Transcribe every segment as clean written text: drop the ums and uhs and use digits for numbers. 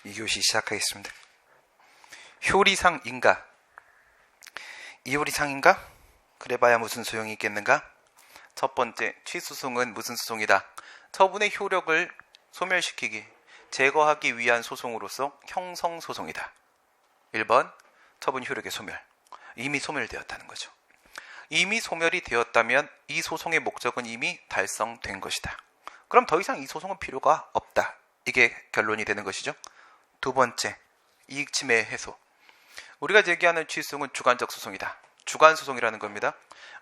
2교시 시작하겠습니다. 효리상 인가. 이효리상인가? 그래봐야 무슨 소용이 있겠는가? 첫 번째, 취소송은 무슨 소송이다? 처분의 효력을 소멸시키기, 제거하기 위한 소송으로서 형성소송이다. 1번, 처분 효력의 소멸. 이미 소멸되었다는 거죠. 이미 소멸이 되었다면 이 소송의 목적은 이미 달성된 것이다. 그럼 더 이상 이 소송은 필요가 없다. 이게 결론이 되는 것이죠. 두 번째, 이익침해 해소. 우리가 제기하는 취소송은 주관적 소송이다. 주관소송이라는 겁니다.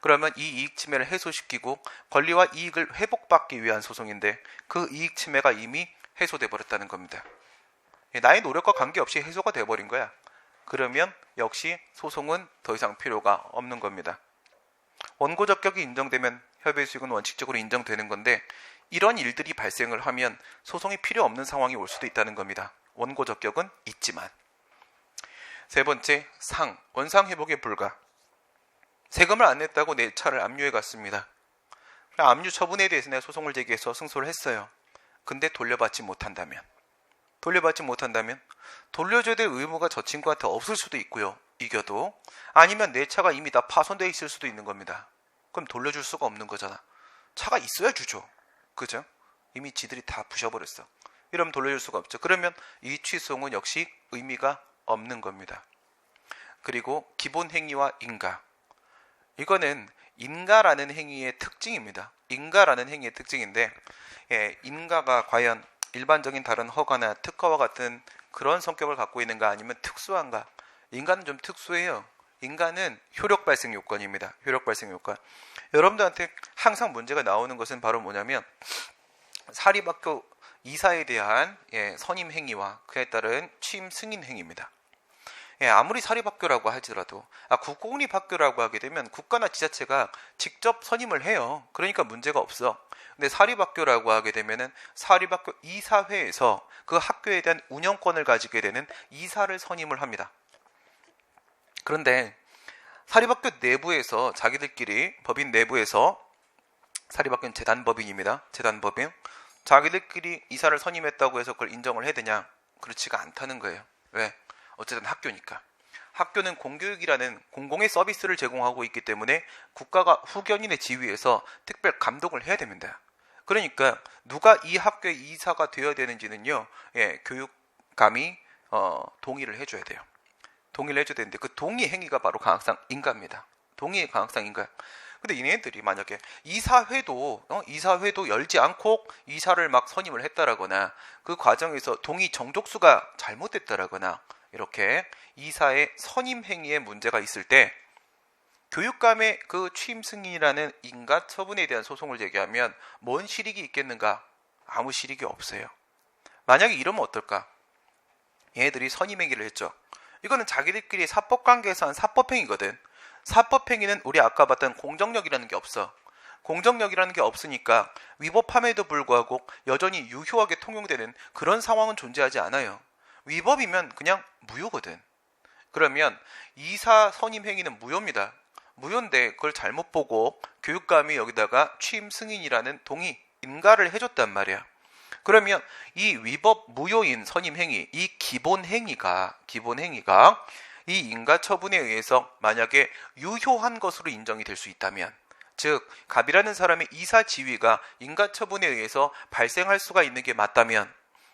그러면 이 이익침해를 해소시키고 권리와 이익을 회복받기 위한 소송인데 그 이익침해가 이미 해소돼 버렸다는 겁니다. 나의 노력과 관계없이 해소가 돼버린 거야. 그러면 역시 소송은 더 이상 필요가 없는 겁니다. 원고 적격이 인정되면 협의 수익은 원칙적으로 인정되는 건데 이런 일들이 발생을 하면 소송이 필요 없는 상황이 올 수도 있다는 겁니다. 원고 적격은 있지만. 세 번째, 상, 원상 회복에 불가. 세금을 안 냈다고 내 차를 압류해 갔습니다. 압류 처분에 대해서 내가 소송을 제기해서 승소를 했어요. 근데 돌려받지 못한다면 돌려줘야 될 의무가 저 친구한테 없을 수도 있고요. 이겨도. 아니면 내 차가 이미 다 파손되어 있을 수도 있는 겁니다. 그럼 돌려줄 수가 없는 거잖아. 차가 있어야 주죠. 그죠? 이미 지들이 다 부셔버렸어. 이러면 돌려줄 수가 없죠. 그러면 이 취소는 역시 의미가 없는 겁니다. 그리고 기본 행위와 인가. 이거는 인가라는 행위의 특징입니다. 인가라는 행위의 특징인데 인가가 과연 일반적인 다른 허가나 특허와 같은 그런 성격을 갖고 있는가 아니면 특수한가? 인가는 좀 특수해요. 인가는 효력 발생 요건입니다. 효력 발생 요건. 여러분들한테 항상 문제가 나오는 것은 바로 뭐냐면 사립학교 이사에 대한 선임 행위와 그에 따른 취임 승인 행위입니다. 아무리 사립학교라고 하더라도 국공립학교라고 하게 되면 국가나 지자체가 직접 선임을 해요. 그러니까 문제가 없어. 근데 사립학교라고 하게 되면은 사립학교 이사회에서 그 학교에 대한 운영권을 가지게 되는 이사를 선임을 합니다. 그런데 사립학교 내부에서 자기들끼리 법인 내부에서 사립학교는 재단법인입니다. 재단법인. 자기들끼리 이사를 선임했다고 해서 그걸 인정을 해야 되냐? 그렇지가 않다는 거예요. 왜? 어쨌든 학교니까. 학교는 공교육이라는 공공의 서비스를 제공하고 있기 때문에 국가가 후견인의 지위에서 특별 감독을 해야 됩니다. 그러니까 누가 이 학교의 이사가 되어야 되는지는요, 교육감이 동의를 해줘야 돼요. 동의를 해줘야 되는데 그 동의 행위가 바로 강학상 인가입니다. 동의의 강학상 인가. 근데 얘네들이 만약에 이사회도 열지 않고 이사를 막 선임을 했다라거나 그 과정에서 동의 정족수가 잘못됐다라거나 이렇게 이사의 선임 행위에 문제가 있을 때 교육감의 그 취임 승인이라는 인가 처분에 대한 소송을 제기하면 뭔 실익이 있겠는가? 아무 실익이 없어요. 만약에 이러면 어떨까? 얘네들이 선임 행위를 했죠. 이거는 자기들끼리 사법관계에서 한 사법행위거든. 사법행위는 우리 아까 봤던 공정력이라는 게 없어. 공정력이라는 게 없으니까 위법함에도 불구하고 여전히 유효하게 통용되는 그런 상황은 존재하지 않아요. 위법이면 그냥 무효거든. 그러면 이사 선임 행위는 무효입니다. 무효인데 그걸 잘못 보고 교육감이 여기다가 취임 승인이라는 동의, 인가를 해줬단 말이야. 그러면 이 위법 무효인 선임 행위, 이 기본 행위가 이 인가 처분에 의해서 만약에 유효한 것으로 인정이 될 수 있다면, 즉 갑이라는 사람의 이사 지위가 인가 처분에 의해서 발생할 수가 있는 게 맞다면,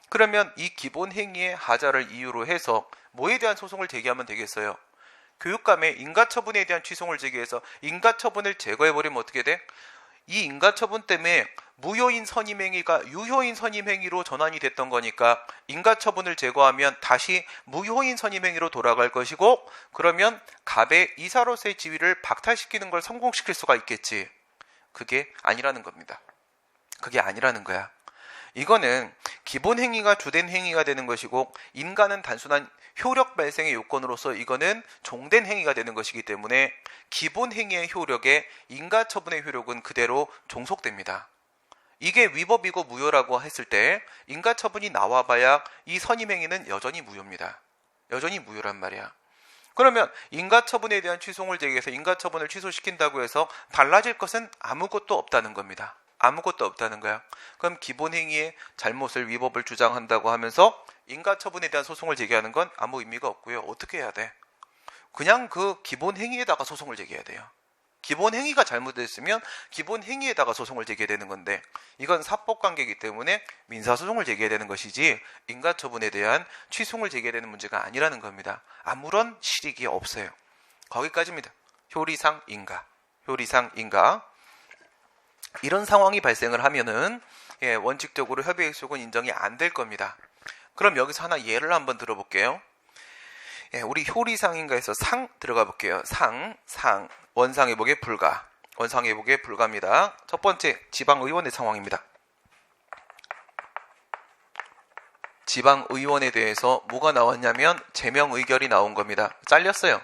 그러면 이 기본 행위의 하자를 이유로 해서 뭐에 대한 소송을 제기하면 되겠어요? 교육감의 인가 처분에 대한 취소를 제기해서 인가 처분을 제거해버리면 어떻게 돼? 이 인가 처분 때문에 무효인 선임 행위가 유효인 선임 행위로 전환이 됐던 거니까 인가 처분을 제거하면 다시 무효인 선임 행위로 돌아갈 것이고, 그러면 갑의 이사로서의 지위를 박탈시키는 걸 성공시킬 수가 있겠지. 그게 아니라는 겁니다. 그게 아니라는 거야. 이거는 기본 행위가 주된 행위가 되는 것이고 인가는 단순한 효력 발생의 요건으로서 이거는 종된 행위가 되는 것이기 때문에 기본 행위의 효력에 인가 처분의 효력은 그대로 종속됩니다. 이게 위법이고 무효라고 했을 때 인가 처분이 나와봐야 이 선임 행위는 여전히 무효입니다. 여전히 무효란 말이야. 그러면 인가 처분에 대한 취소를 제기해서 인가 처분을 취소시킨다고 해서 달라질 것은 아무것도 없다는 겁니다. 아무것도 없다는 거야. 그럼 기본 행위의 잘못을 위법을 주장한다고 하면서 인가 처분에 대한 소송을 제기하는 건 아무 의미가 없고요. 어떻게 해야 돼? 그냥 그 기본 행위에다가 소송을 제기해야 돼요. 기본 행위가 잘못됐으면 기본 행위에다가 소송을 제기해야 되는 건데 이건 사법관계이기 때문에 민사소송을 제기해야 되는 것이지 인가처분에 대한 취소를 제기해야 되는 문제가 아니라는 겁니다. 아무런 실익이 없어요. 거기까지입니다. 효리상 인가. 이런 상황이 발생을 하면은 원칙적으로 협의의 속은 인정이 안 될 겁니다. 그럼 여기서 하나 예를 한번 들어볼게요. 우리 효리상인가에서 상 들어가 볼게요. 상 원상회복에 불가입니다. 첫 번째 지방의원의 상황입니다. 지방의원에 대해서 뭐가 나왔냐면 제명의결이 나온 겁니다. 잘렸습니다.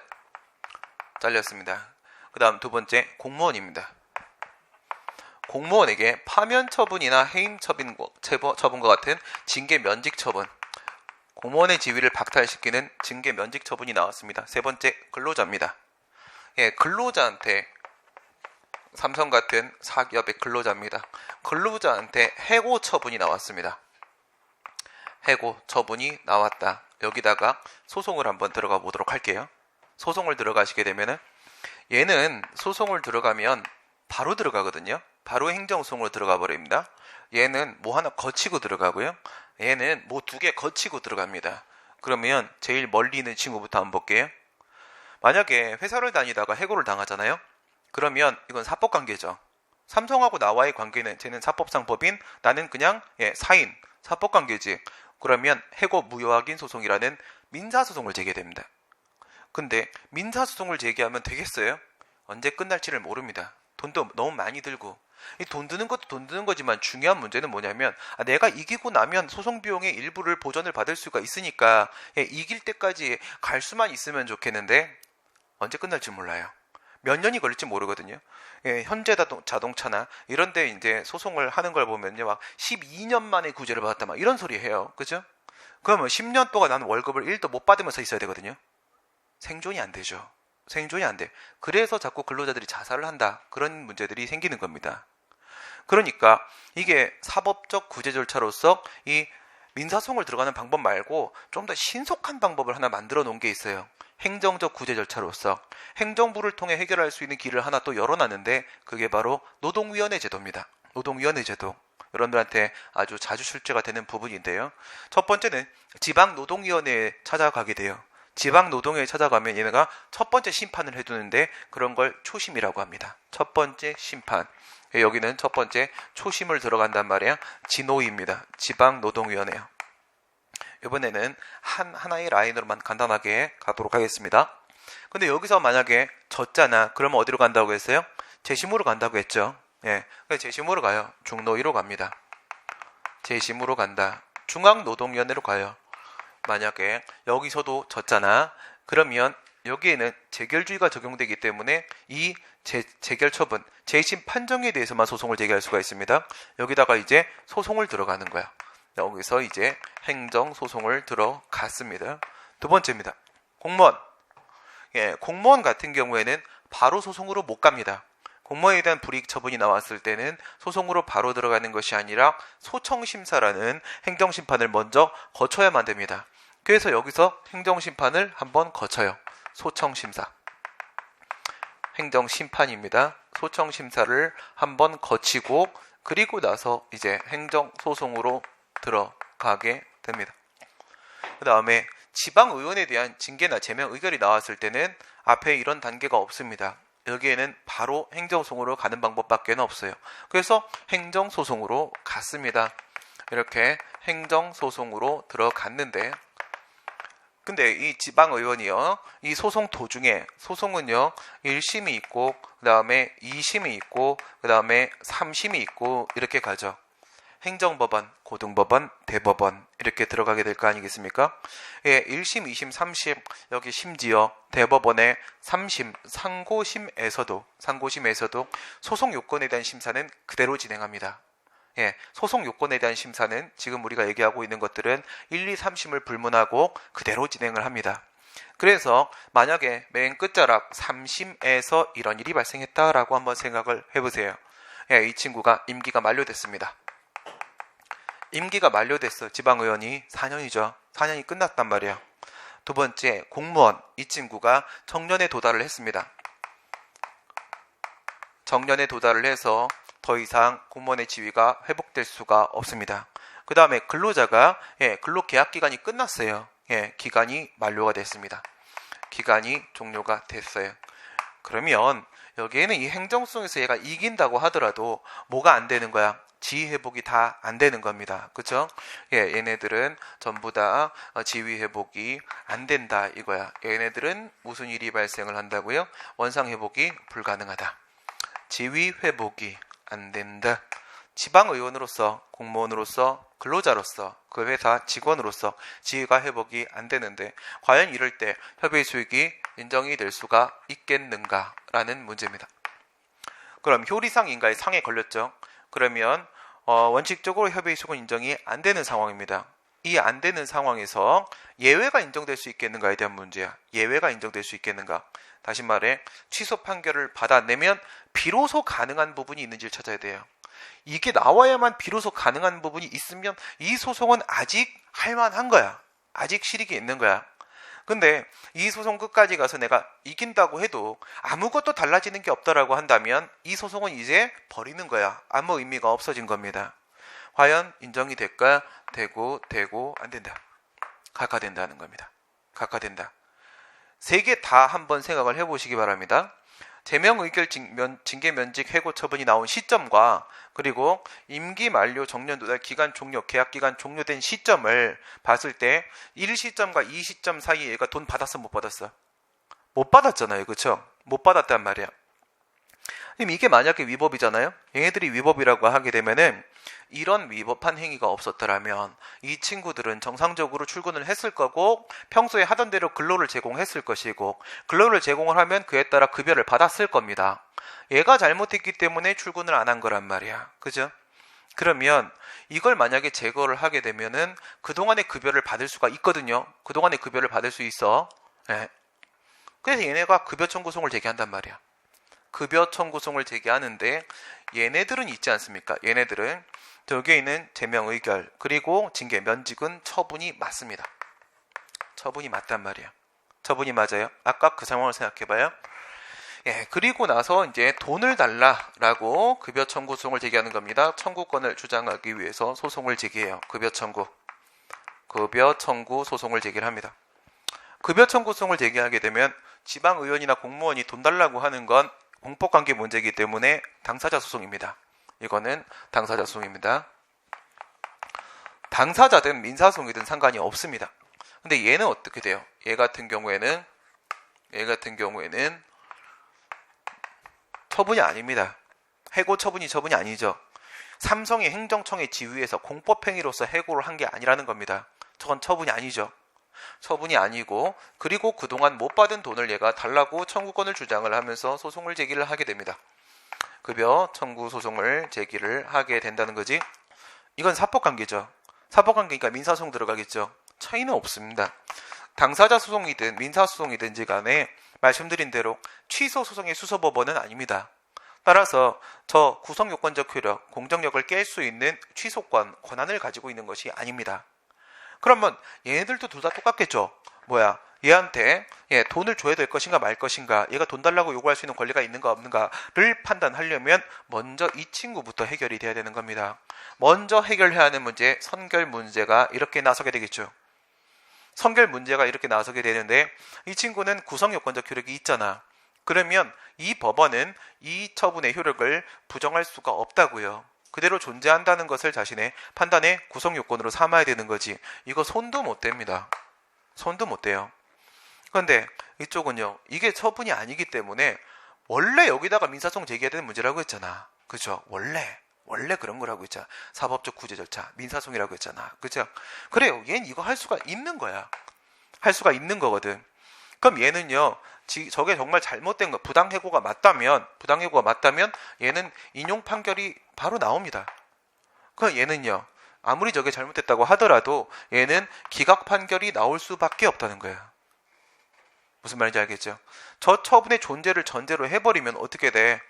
그 다음 두 번째 공무원입니다. 공무원에게 파면 처분이나 해임 처분과 같은 징계 면직 처분, 공무원의 지위를 박탈시키는 징계 면직 처분이 나왔습니다. 세 번째 근로자입니다. 근로자한테 삼성 같은 사기업의 근로자입니다. 근로자한테 해고 처분이 나왔습니다. 해고 처분이 나왔다. 여기다가 소송을 한번 들어가 보도록 할게요. 소송을 들어가시게 되면은 얘는 소송을 들어가면 바로 들어가거든요. 바로 행정소송으로 들어가 버립니다. 얘는 뭐 하나 거치고 들어가고요. 얘는 뭐 두 개 거치고 들어갑니다. 그러면 제일 멀리 있는 친구부터 한번 볼게요. 만약에 회사를 다니다가 해고를 당하잖아요. 그러면 이건 사법관계죠. 삼성하고 나와의 관계는 쟤는 사법상 법인, 나는 그냥 사인, 사법관계지. 그러면 해고 무효확인 소송이라는 민사소송을 제기됩니다. 근데 민사소송을 제기하면 되겠어요? 언제 끝날지를 모릅니다. 돈도 너무 많이 들고. 이 돈 드는 것도 돈 드는 거지만 중요한 문제는 뭐냐면 내가 이기고 나면 소송 비용의 일부를 보전을 받을 수가 있으니까 이길 때까지 갈 수만 있으면 좋겠는데 언제 끝날지 몰라요. 몇 년이 걸릴지 모르거든요. 현대 자동차나 이런 데 이제 소송을 하는 걸 보면요. 막 12년 만에 구제를 받았다 막 이런 소리 해요. 그죠? 그러면 10년 동안 나는 월급을 1도 못 받으면서 있어야 되거든요. 생존이 안 되죠. 생존이 안 돼. 그래서 자꾸 근로자들이 자살을 한다. 그런 문제들이 생기는 겁니다. 그러니까 이게 사법적 구제 절차로서 이 민사소송을 들어가는 방법 말고 좀 더 신속한 방법을 하나 만들어 놓은 게 있어요. 행정적 구제 절차로서 행정부를 통해 해결할 수 있는 길을 하나 또 열어놨는데 그게 바로 노동위원회 제도입니다. 노동위원회 제도. 여러분들한테 아주 자주 출제가 되는 부분인데요. 첫 번째는 지방노동위원회에 찾아가게 돼요. 지방노동위에 찾아가면 얘네가 첫 번째 심판을 해두는데 그런 걸 초심이라고 합니다. 첫 번째 심판. 여기는 첫 번째 초심을 들어간단 말이야. 진노위입니다. 지방노동위원회요. 이번에는 하나의 라인으로만 간단하게 가도록 하겠습니다. 근데 여기서 만약에 졌잖아. 그러면 어디로 간다고 했어요? 재심으로 간다고 했죠. 재심으로 가요. 중노위로 갑니다. 재심으로 간다. 중앙노동위원회로 가요. 만약에 여기서도 졌잖아. 그러면 여기에는 재결주의가 적용되기 때문에 이 재결 처분, 재심 판정에 대해서만 소송을 제기할 수가 있습니다. 여기다가 이제 소송을 들어가는 거야. 여기서 이제 행정소송을 들어갔습니다. 두 번째입니다. 공무원. 공무원 같은 경우에는 바로 소송으로 못 갑니다. 공무원에 대한 불이익 처분이 나왔을 때는 소송으로 바로 들어가는 것이 아니라 소청심사라는 행정심판을 먼저 거쳐야만 됩니다. 그래서 여기서 행정심판을 한번 거쳐요. 소청심사. 행정심판입니다. 소청심사를 한번 거치고 그리고 나서 이제 행정소송으로 들어가게 됩니다. 그 다음에 지방의원에 대한 징계나 제명 의결이 나왔을 때는 앞에 이런 단계가 없습니다. 여기에는 바로 행정소송으로 가는 방법밖에 없어요. 그래서 행정소송으로 갔습니다. 이렇게 행정소송으로 들어갔는데 근데 이 지방의원이요. 이 소송 도중에 소송은요. 1심이 있고 그 다음에 2심이 있고 그 다음에 3심이 있고 이렇게 가죠. 행정법원, 고등법원, 대법원 이렇게 들어가게 될 거 아니겠습니까? 1심, 2심, 3심 여기 심지어 대법원의 3심, 상고심에서도 소송 요건에 대한 심사는 그대로 진행합니다. 소송 요건에 대한 심사는 지금 우리가 얘기하고 있는 것들은 1, 2, 3심을 불문하고 그대로 진행을 합니다. 그래서 만약에 맨 끝자락 3심에서 이런 일이 발생했다라고 한번 생각을 해보세요. 이 친구가 임기가 만료됐습니다. 임기가 만료됐어. 지방의원이 4년이죠. 4년이 끝났단 말이야. 두 번째, 공무원. 이 친구가 정년에 도달을 했습니다. 정년에 도달을 해서 더 이상 공무원의 지위가 회복될 수가 없습니다. 그 다음에 근로자가 근로계약기간이 끝났어요. 기간이 만료가 됐습니다. 기간이 종료가 됐어요. 그러면 여기에는 이 행정소송에서 얘가 이긴다고 하더라도 뭐가 안 되는 거야? 지위 회복이 다 안 되는 겁니다. 그쵸? 얘네들은 전부 다 지위 회복이 안 된다 이거야. 얘네들은 무슨 일이 발생을 한다고요? 원상 회복이 불가능하다. 지위 회복이 안 된다. 지방의원으로서, 공무원으로서, 근로자로서, 그 회사 직원으로서 지위가 회복이 안 되는데 과연 이럴 때 협의 수익이 인정이 될 수가 있겠는가라는 문제입니다. 그럼 효리상 인가의 상에 걸렸죠. 그러면 원칙적으로 협의 수익은 인정이 안 되는 상황입니다. 이 안 되는 상황에서 예외가 인정될 수 있겠는가에 대한 문제야. 예외가 인정될 수 있겠는가? 다시 말해 취소 판결을 받아내면 비로소 가능한 부분이 있는지를 찾아야 돼요. 이게 나와야만 비로소 가능한 부분이 있으면 이 소송은 아직 할만한 거야. 아직 실익이 있는 거야. 근데 이 소송 끝까지 가서 내가 이긴다고 해도 아무것도 달라지는 게 없다라고 한다면 이 소송은 이제 버리는 거야. 아무 의미가 없어진 겁니다. 과연 인정이 될까? 되고 안 된다. 각하된다는 겁니다. 각하된다. 세 개 다 한번 생각을 해보시기 바랍니다. 제명 의결 징계 면직 해고 처분이 나온 시점과 그리고 임기 만료 정년 도달 기간 종료 계약 기간 종료된 시점을 봤을 때 1시점과 2시점 사이에 얘가 돈 받았어 못 받았어? 못 받았잖아요. 그렇죠? 못 받았단 말이야. 그럼 이게 만약에 위법이잖아요. 얘네들이 위법이라고 하게 되면은 이런 위법한 행위가 없었더라면 이 친구들은 정상적으로 출근을 했을 거고 평소에 하던 대로 근로를 제공했을 것이고 근로를 제공을 하면 그에 따라 급여를 받았을 겁니다. 얘가 잘못했기 때문에 출근을 안 한 거란 말이야. 그죠? 그러면 이걸 만약에 제거를 하게 되면은 그동안의 급여를 받을 수가 있거든요. 그동안의 급여를 받을 수 있어. 그래서 얘네가 급여 청구송을 제기한단 말이야. 급여 청구송을 제기하는데 얘네들은 있지 않습니까? 얘네들은 여기에 있는 제명 의결 그리고 징계 면직은 처분이 맞습니다. 처분이 맞단 말이야. 처분이 맞아요. 아까 그 상황을 생각해봐요. 그리고 나서 이제 돈을 달라라고 급여 청구송을 제기하는 겁니다. 청구권을 주장하기 위해서 소송을 제기해요. 급여 청구 소송을 제기를 합니다. 급여 청구송을 제기하게 되면 지방의원이나 공무원이 돈 달라고 하는 건 공법관계 문제이기 때문에 당사자 소송입니다. 이거는 당사자 소송입니다. 당사자든 민사소송이든 상관이 없습니다. 근데 얘는 어떻게 돼요? 얘 같은 경우에는 처분이 아닙니다. 해고 처분이 아니죠. 삼성이 행정청의 지휘에서 공법행위로서 해고를 한 게 아니라는 겁니다. 저건 처분이 아니죠. 처분이 아니고 그리고 그동안 못 받은 돈을 얘가 달라고 청구권을 주장을 하면서 소송을 제기를 하게 됩니다. 급여 청구 소송을 제기를 하게 된다는 거지. 이건 사법관계죠. 사법관계니까 민사소송 들어가겠죠. 차이는 없습니다. 당사자 소송이든 민사소송이든지 간에 말씀드린 대로 취소 소송의 수소법원은 아닙니다. 따라서 저 구성요건적 효력, 공정력을 깰 수 있는 취소권, 권한을 가지고 있는 것이 아닙니다. 그러면 얘네들도 둘 다 똑같겠죠. 얘한테 돈을 줘야 될 것인가 말 것인가, 얘가 돈 달라고 요구할 수 있는 권리가 있는가 없는가를 판단하려면 먼저 이 친구부터 해결이 돼야 되는 겁니다. 먼저 해결해야 하는 문제, 선결 문제가 이렇게 나서게 되겠죠. 선결 문제가 이렇게 나서게 되는데 이 친구는 구성요건적 효력이 있잖아. 그러면 이 법원은 이 처분의 효력을 부정할 수가 없다고요. 그대로 존재한다는 것을 자신의 판단의 구성요건으로 삼아야 되는 거지. 이거 손도 못 댑니다. 손도 못 대요. 그런데 이쪽은요, 이게 처분이 아니기 때문에 원래 여기다가 민사소송 제기해야 되는 문제라고 했잖아. 그죠? 원래 그런 거라고 했잖아. 사법적 구제 절차, 민사소송이라고 했잖아. 그죠? 그래요. 얘는 이거 할 수가 있는 거야. 할 수가 있는 거거든. 그럼 얘는요, 저게 정말 잘못된 거, 부당해고가 맞다면 얘는 인용 판결이 바로 나옵니다. 그럼 얘는요, 아무리 저게 잘못됐다고 하더라도 얘는 기각 판결이 나올 수밖에 없다는 거야. 무슨 말인지 알겠죠? 저 처분의 존재를 전제로 해버리면 어떻게 돼?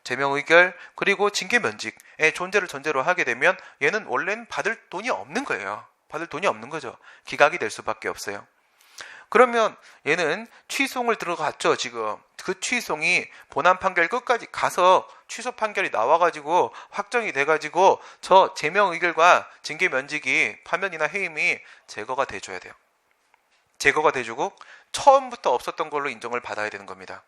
제명 의결 그리고 징계 면직의 존재를 전제로 하게 되면 얘는 원래는 받을 돈이 없는 거예요. 받을 돈이 없는 거죠. 기각이 될 수밖에 없어요. 그러면 얘는 취소를 들어갔죠. 지금 그 취소이 본안 판결 끝까지 가서 취소 판결이 나와가지고 확정이 돼가지고 저 제명 의결과 징계 면직이 파면이나 해임이 제거가 돼줘야 돼요. 제거가 돼주고 처음부터 없었던 걸로 인정을 받아야 되는 겁니다.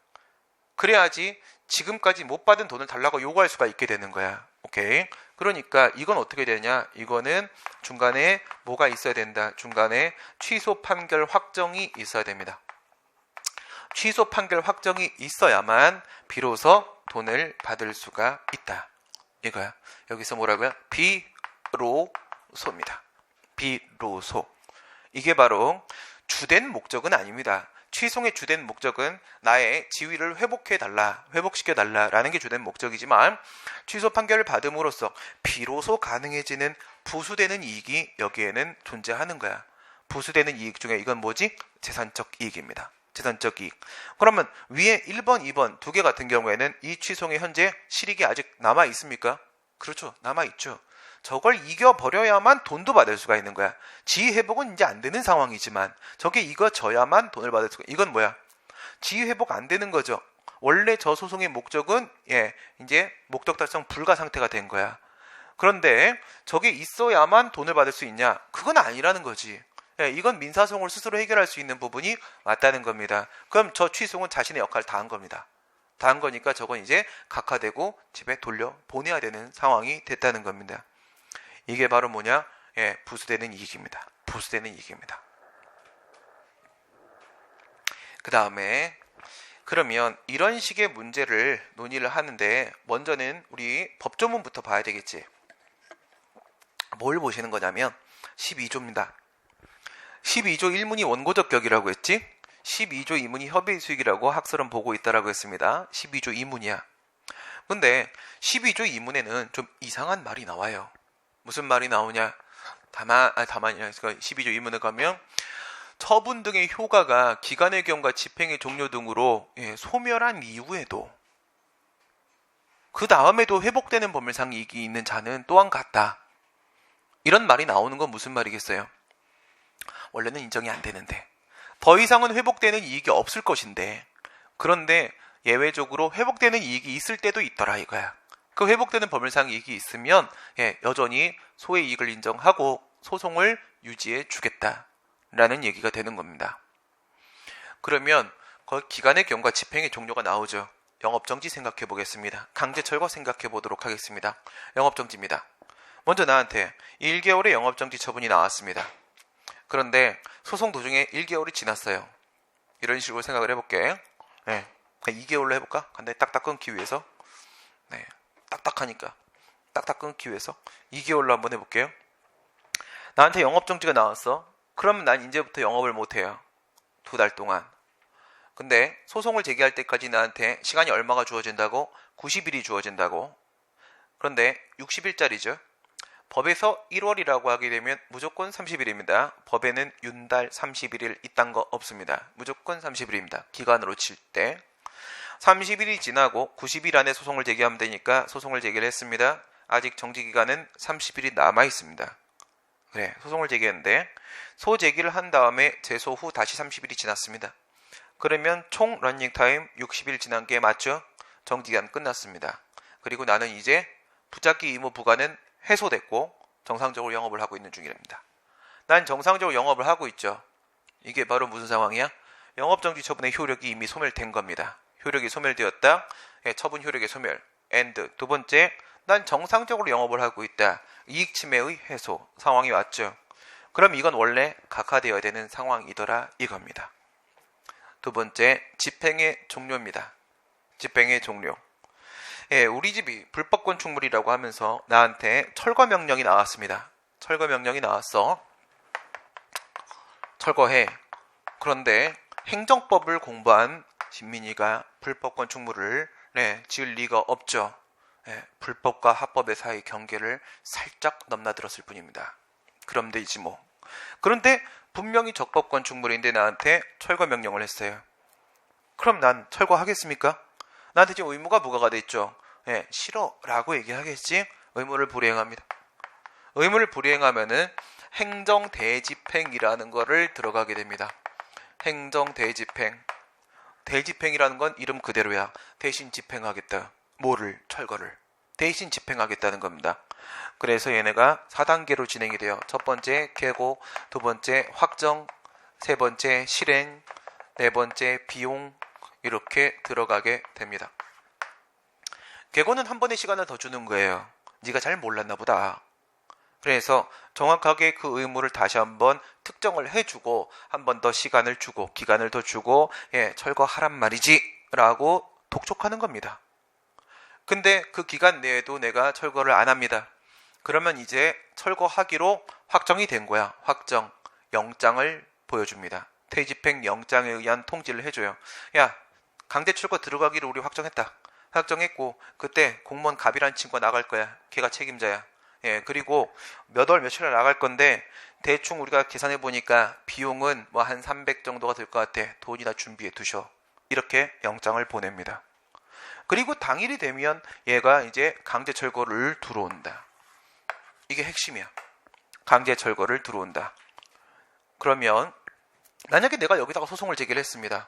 그래야지 지금까지 못 받은 돈을 달라고 요구할 수가 있게 되는 거야. 오케이. 그러니까 이건 어떻게 되냐? 이거는 중간에 뭐가 있어야 된다. 중간에 취소 판결 확정이 있어야 됩니다. 취소 판결 확정이 있어야만 비로소 돈을 받을 수가 있다. 이거야. 여기서 뭐라고요? 비로소입니다. 비로소. 이게 바로 주된 목적은 아닙니다. 취소의 주된 목적은 나의 지위를 회복시켜달라라는 게 주된 목적이지만 취소 판결을 받음으로써 비로소 가능해지는 부수되는 이익이 여기에는 존재하는 거야. 부수되는 이익 중에 이건 뭐지? 재산적 이익입니다. 재산적 이익. 그러면 위에 1번, 2번 두 개 같은 경우에는 이 취소의 현재 실익이 아직 남아 있습니까? 그렇죠. 남아 있죠. 저걸 이겨버려야만 돈도 받을 수가 있는 거야. 지위 회복은 이제 안 되는 상황이지만 저게 이겨져야만 돈을 받을 수가. 이건 뭐야? 지위 회복 안 되는 거죠. 원래 저 소송의 목적은 이제 목적 달성 불가 상태가 된 거야. 그런데 저게 있어야만 돈을 받을 수 있냐? 그건 아니라는 거지. 이건 민사소송을 스스로 해결할 수 있는 부분이 맞다는 겁니다. 그럼 저 취소는 자신의 역할을 다 한 겁니다. 다 한 거니까 저건 이제 각하되고 집에 돌려 보내야 되는 상황이 됐다는 겁니다. 이게 바로 뭐냐? 부수되는 이익입니다. 부수되는 이익입니다. 그 다음에 그러면 이런 식의 문제를 논의를 하는데 먼저는 우리 법조문부터 봐야 되겠지. 뭘 보시는 거냐면 12조입니다. 12조 1문이 원고적 격이라고 했지? 12조 2문이 협의 수익이라고 학설은 보고 있다라고 했습니다. 12조 2문이야. 근데 12조 2문에는 좀 이상한 말이 나와요. 무슨 말이 나오냐? 다만이야. 12조 2문에 가면 처분 등의 효과가 기간의 경과 집행의 종료 등으로 소멸한 이후에도 그 다음에도 회복되는 법률상 이익이 있는 자는 또한 같다. 이런 말이 나오는 건 무슨 말이겠어요? 원래는 인정이 안 되는데 더 이상은 회복되는 이익이 없을 것인데 그런데 예외적으로 회복되는 이익이 있을 때도 있더라 이거야. 그 회복되는 법률상 이익이 있으면 여전히 소의 이익을 인정하고 소송을 유지해 주겠다라는 얘기가 되는 겁니다. 그러면 그 기간의 경과 집행의 종료가 나오죠. 영업정지 생각해 보겠습니다. 강제철거 생각해 보도록 하겠습니다. 영업정지입니다. 먼저 나한테 1개월의 영업정지 처분이 나왔습니다. 그런데 소송 도중에 1개월이 지났어요. 이런 식으로 생각을 해볼게. 2개월로 해볼까? 간단히 딱딱 끊기 위해서. 딱딱하니까 딱딱 끊기 위해서 2개월로 한번 해볼게요. 나한테 영업정지가 나왔어. 그러면 난 이제부터 영업을 못해요. 2달 동안. 근데 소송을 제기할 때까지 나한테 시간이 얼마가 주어진다고? 90일이 주어진다고. 그런데 60일짜리죠. 법에서 1월이라고 하게 되면 무조건 30일입니다. 법에는 윤달 31일 이딴 거 없습니다. 무조건 30일입니다. 기간으로 칠 때. 30일이 지나고 90일 안에 소송을 제기하면 되니까 소송을 제기를 했습니다. 아직 정지기간은 30일이 남아있습니다. 그래, 소송을 제기했는데 소제기를 한 다음에 제소 후 다시 30일이 지났습니다. 그러면 총 러닝타임 60일 지난 게 맞죠? 정지기간 끝났습니다. 그리고 나는 이제 부착기 의무 부과는 해소됐고 정상적으로 영업을 하고 있는 중이랍니다. 난 정상적으로 영업을 하고 있죠. 이게 바로 무슨 상황이야? 영업정지 처분의 효력이 이미 소멸된 겁니다. 효력이 소멸되었다. 처분 효력의 소멸. 엔드. 두 번째, 난 정상적으로 영업을 하고 있다. 이익 침해의 해소 상황이 왔죠. 그럼 이건 원래 각하되어야 되는 상황이더라 이겁니다. 두 번째, 집행의 종료입니다. 집행의 종료. 우리 집이 불법 건축물이라고 하면서 나한테 철거 명령이 나왔습니다. 철거 명령이 나왔어. 철거해. 그런데 행정법을 공부한 신민이가 불법 건축물을 지을 리가 없죠. 불법과 합법의 사이 경계를 살짝 넘나들었을 뿐입니다. 그럼 되지 뭐. 그런데 분명히 적법 건축물인데 나한테 철거 명령을 했어요. 그럼 난 철거하겠습니까? 나한테 지금 의무가 부과가 돼 있죠. 예, 싫어라고 얘기하겠지. 의무를 불이행합니다. 의무를 불이행하면은 행정대집행이라는 거를 들어가게 됩니다. 행정대집행. 대집행이라는 건 이름 그대로야. 대신 집행하겠다. 뭐를? 철거를. 대신 집행하겠다는 겁니다. 그래서 얘네가 4단계로 진행이 돼요. 첫 번째 계고, 두 번째 확정, 세 번째 실행, 네 번째 비용, 이렇게 들어가게 됩니다. 계고는 한 번의 시간을 더 주는 거예요. 네가 잘 몰랐나 보다. 그래서 정확하게 그 의무를 다시 한번 특정을 해주고 한 번 더 시간을 주고 기간을 더 주고 예, 철거하란 말이지 라고 독촉하는 겁니다. 근데 그 기간 내에도 내가 철거를 안 합니다. 그러면 이제 철거하기로 확정이 된 거야. 확정. 영장을 보여줍니다. 퇴집행 영장에 의한 통지를 해줘요. 야, 강제 철거 들어가기로 우리 확정했다. 확정했고 그때 공무원 갑이라는 친구가 나갈 거야. 걔가 책임자야. 예, 그리고 몇 월 며칠에 나갈 건데 대충 우리가 계산해 보니까 비용은 뭐 한 300 정도가 될 것 같아. 돈이나 준비해 두셔. 이렇게 영장을 보냅니다. 그리고 당일이 되면 얘가 이제 강제 철거를 들어온다. 이게 핵심이야. 강제 철거를 들어온다. 그러면 만약에 내가 여기다가 소송을 제기를 했습니다.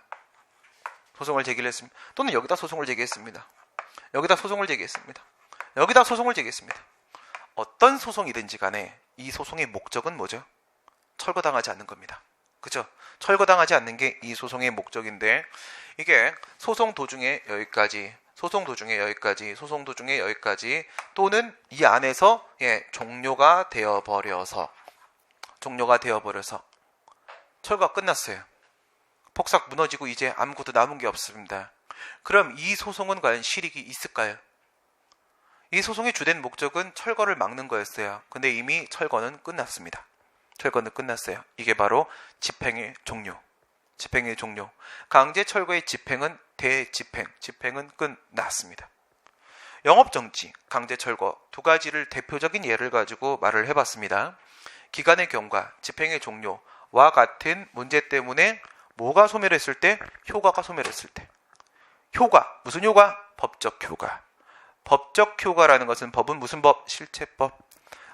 소송을 제기를 했습니다. 또는 여기다 소송을 제기했습니다. 여기다 소송을 제기했습니다. 여기다 소송을 제기했습니다. 어떤 소송이든지 간에 이 소송의 목적은 뭐죠? 철거당하지 않는 겁니다. 그죠? 철거당하지 않는 게 이 소송의 목적인데 이게 소송 도중에 여기까지, 소송 도중에 여기까지, 소송 도중에 여기까지 또는 이 안에서 예, 종료가 되어버려서 철거가 끝났어요. 폭삭 무너지고 이제 아무것도 남은 게 없습니다. 그럼 이 소송은 과연 실익이 있을까요? 이 소송의 주된 목적은 철거를 막는 거였어요. 근데 이미 철거는 끝났습니다. 철거는 끝났어요. 이게 바로 집행의 종료. 집행의 종료. 강제 철거의 집행은 대집행. 집행은 끝났습니다. 영업정지, 강제 철거 두 가지를 대표적인 예를 가지고 말을 해봤습니다. 기간의 경과, 집행의 종료와 같은 문제 때문에 뭐가 소멸했을 때? 효과가 소멸했을 때. 효과, 무슨 효과? 법적 효과. 법적 효과라는 것은 법은 무슨 법? 실체법.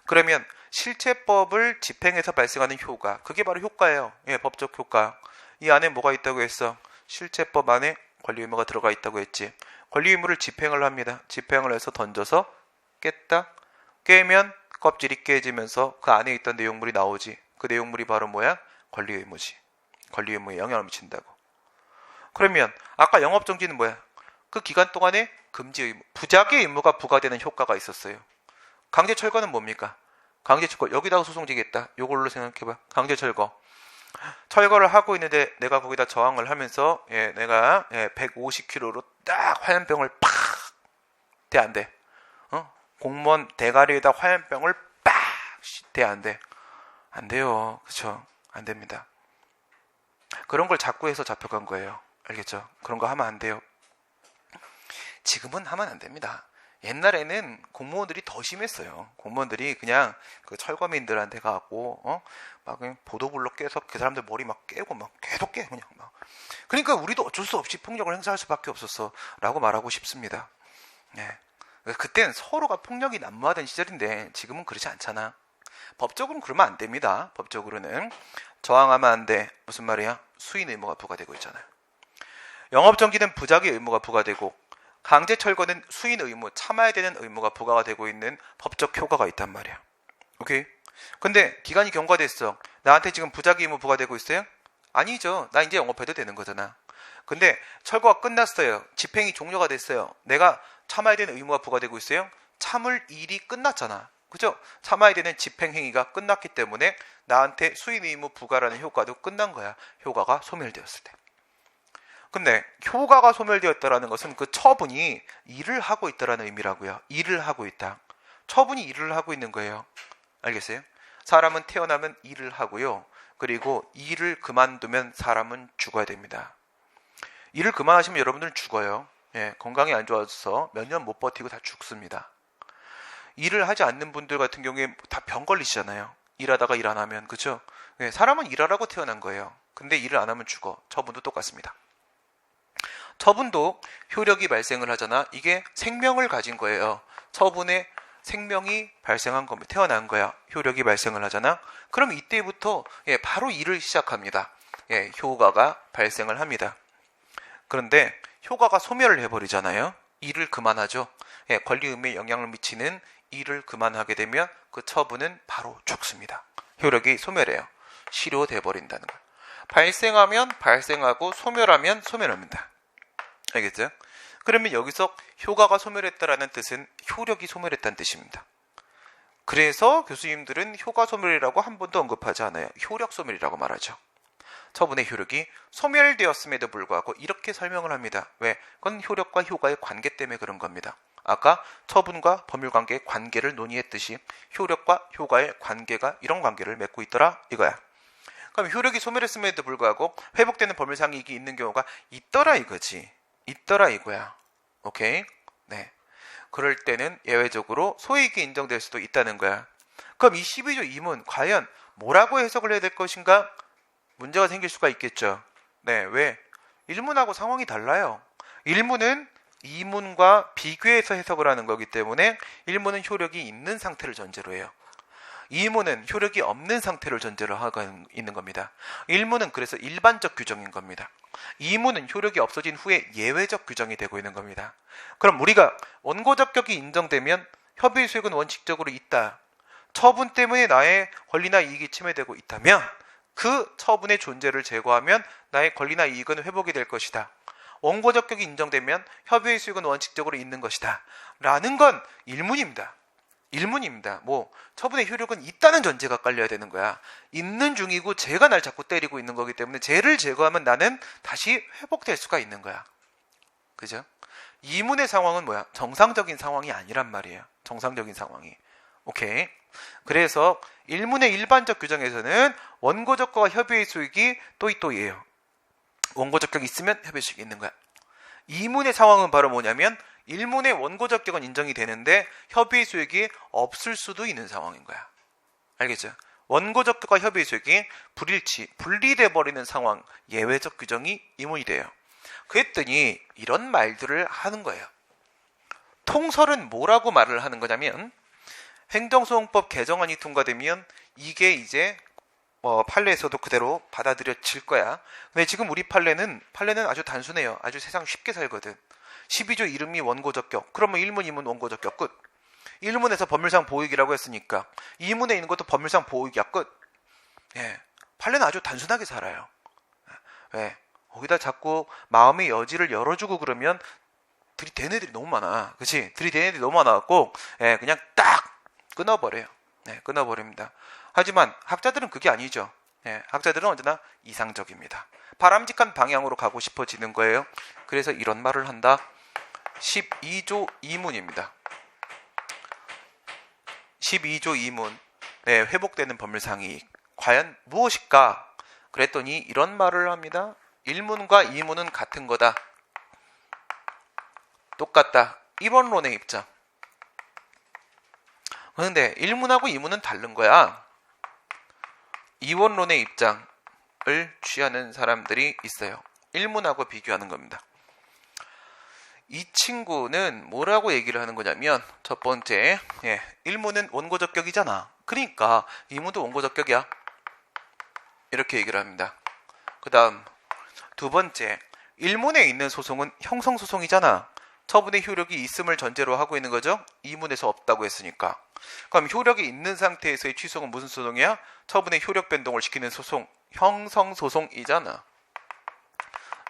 그러면 실체법을 집행해서 발생하는 효과, 그게 바로 효과예요. 예, 법적 효과. 이 안에 뭐가 있다고 했어? 실체법 안에 권리 의무가 들어가 있다고 했지. 권리 의무를 집행을 합니다. 집행을 해서 던져서 깼다. 깨면 껍질이 깨지면서 그 안에 있던 내용물이 나오지. 그 내용물이 바로 뭐야? 권리 의무지. 권리 의무에 영향을 미친다고. 그러면 아까 영업정지는 뭐야? 그 기간 동안에 금지 의무, 부작의 의무가 부과되는 효과가 있었어요. 강제 철거는 뭡니까? 강제 철거, 여기다가 소송 제기했다. 요걸로 생각해봐. 강제 철거. 철거를 하고 있는데 내가 거기다 저항을 하면서 내가 150kg로 딱 화염병을 팍! 대 안 돼. 공무원 대가리에다 화염병을 빡! 대 안 돼. 안 돼요. 그쵸? 안 됩니다. 그런 걸 자꾸 해서 잡혀간 거예요. 알겠죠? 그런 거 하면 안 돼요. 지금은 하면 안 됩니다. 옛날에는 공무원들이 더 심했어요. 공무원들이 그냥 그 철거민들한테 가고 막 그냥 보도블록 깨서 그 사람들 머리 막 깨고 막 계속 깨 그냥 막. 그러니까 우리도 어쩔 수 없이 폭력을 행사할 수밖에 없었어라고 말하고 싶습니다. 네. 그때는 서로가 폭력이 난무하던 시절인데 지금은 그렇지 않잖아. 법적으로는 그러면 안 됩니다. 법적으로는 저항하면 안 돼. 무슨 말이야? 수인 의무가 부과되고 있잖아요. 영업정지는 부작의 의무가 부과되고 강제 철거는 수인 의무, 참아야 되는 의무가 부과가 되고 있는 법적 효과가 있단 말이야. 오케이? 근데 기간이 경과됐어. 나한테 지금 부작의 의무 부과되고 있어요? 아니죠. 나 이제 영업해도 되는 거잖아. 근데 철거가 끝났어요. 집행이 종료가 됐어요. 내가 참아야 되는 의무가 부과되고 있어요? 참을 일이 끝났잖아. 그죠? 참아야 되는 집행행위가 끝났기 때문에 나한테 수인 의무 부과라는 효과도 끝난 거야. 효과가 소멸되었을 때. 근데 효과가 소멸되었다라는 것은 그 처분이 일을 하고 있다라는 의미라고요. 일을 하고 있다. 처분이 일을 하고 있는 거예요. 알겠어요? 사람은 태어나면 일을 하고요. 그리고 일을 그만두면 사람은 죽어야 됩니다. 일을 그만하시면 여러분들은 죽어요. 예, 건강이 안 좋아져서 몇 년 못 버티고 다 죽습니다. 일을 하지 않는 분들 같은 경우에 다 병 걸리시잖아요. 일하다가 일 안 하면. 그렇죠? 예, 사람은 일하라고 태어난 거예요. 근데 일을 안 하면 죽어. 처분도 똑같습니다. 처분도 효력이 발생을 하잖아. 이게 생명을 가진 거예요. 처분에 생명이 발생한 겁니다. 태어난 거야. 효력이 발생을 하잖아. 그럼 이때부터 바로 일을 시작합니다. 효과가 발생을 합니다. 그런데 효과가 소멸을 해버리잖아요. 일을 그만하죠. 권리의무에 영향을 미치는 일을 그만하게 되면 그 처분은 바로 죽습니다. 효력이 소멸해요. 실효돼 버린다는 거예요. 발생하면 발생하고 소멸하면 소멸합니다. 알겠죠? 그러면 여기서 효과가 소멸했다라는 뜻은 효력이 소멸했다는 뜻입니다. 그래서 교수님들은 효과 소멸이라고 한 번도 언급하지 않아요. 효력 소멸이라고 말하죠. 처분의 효력이 소멸되었음에도 불구하고 이렇게 설명을 합니다. 왜? 그건 효력과 효과의 관계 때문에 그런 겁니다. 아까 처분과 법률관계의 관계를 논의했듯이 효력과 효과의 관계가 이런 관계를 맺고 있더라 이거야. 그럼 효력이 소멸했음에도 불구하고 회복되는 법률상 이익이 있는 경우가 있더라 이거지. 있더라 이거야. 오케이? 네. 그럴 때는 예외적으로 소이익이 인정될 수도 있다는 거야. 그럼 이 12조 2문 과연 뭐라고 해석을 해야 될 것인가? 문제가 생길 수가 있겠죠. 네, 왜? 1문하고 상황이 달라요. 1문은 2문과 비교해서 해석을 하는 거기 때문에 1문은 효력이 있는 상태를 전제로 해요. 2문은 효력이 없는 상태를 전제로 하고 있는 겁니다. 1문은 그래서 일반적 규정인 겁니다. 2문은 효력이 없어진 후에 예외적 규정이 되고 있는 겁니다. 그럼 우리가 원고적격이 인정되면 협의의 수익은 원칙적으로 있다. 처분 때문에 나의 권리나 이익이 침해되고 있다면 그 처분의 존재를 제거하면 나의 권리나 이익은 회복이 될 것이다. 원고적격이 인정되면 협의의 수익은 원칙적으로 있는 것이다. 라는 건 1문입니다. 1문입니다. 처분의 효력은 있다는 전제가 깔려야 되는 거야. 있는 중이고 쟤가 날 자꾸 때리고 있는 거기 때문에 쟤를 제거하면 나는 다시 회복될 수가 있는 거야. 그죠? 2문의 상황은 뭐야? 정상적인 상황이 아니란 말이에요. 정상적인 상황이. 오케이. 그래서 1문의 일반적 규정에서는 원고적격과 협의의 수익이 또이또이예요. 원고적격이 있으면 협의의 수익이 있는 거야. 2문의 상황은 바로 뭐냐면 1문의 원고적격은 인정이 되는데 협의의 수익이 없을 수도 있는 상황인 거야. 알겠죠? 원고적격과 협의의 수익이 불일치, 분리돼 버리는 상황, 예외적 규정이 2문이 돼요. 그랬더니 이런 말들을 하는 거예요. 통설은 뭐라고 말을 하는 거냐면 행정소송법 개정안이 통과되면 이게 이제 판례에서도 그대로 받아들여질 거야. 근데 지금 우리 판례는 아주 단순해요. 아주 세상 쉽게 살거든. 12조 이름이 원고적격. 그러면 1문, 2문 원고적격 끝. 1문에서 법률상 보이기라고 했으니까 2문에 있는 것도 법률상 보이기야 끝. 판례는 아주 단순하게 살아요. 왜? 거기다 자꾸 마음의 여지를 열어주고 그러면 들이대는 애들이 너무 많아. 그치? 들이대는 애들이 너무 많아갖고 그냥 딱 끊어버려요. 끊어버립니다. 하지만 학자들은 그게 아니죠. 학자들은 언제나 이상적입니다. 바람직한 방향으로 가고 싶어지는 거예요. 그래서 이런 말을 한다. 12조 2문입니다. 12조 2문 회복되는 법률상이익 과연 무엇일까? 그랬더니 이런 말을 합니다. 1문과 2문은 같은 거다. 똑같다. 1원론의 입장. 그런데 1문하고 2문은 다른 거야. 2원론의 입장을 취하는 사람들이 있어요. 1문하고 비교하는 겁니다. 이 친구는 뭐라고 얘기를 하는 거냐면 첫 번째, 1문은 원고적격이잖아. 그러니까 2문도 원고적격이야. 이렇게 얘기를 합니다. 그 다음 두 번째, 1문에 있는 소송은 형성소송이잖아. 처분의 효력이 있음을 전제로 하고 있는 거죠. 2문에서 없다고 했으니까. 그럼 효력이 있는 상태에서의 취소는 무슨 소송이야? 처분의 효력 변동을 시키는 소송, 형성소송이잖아.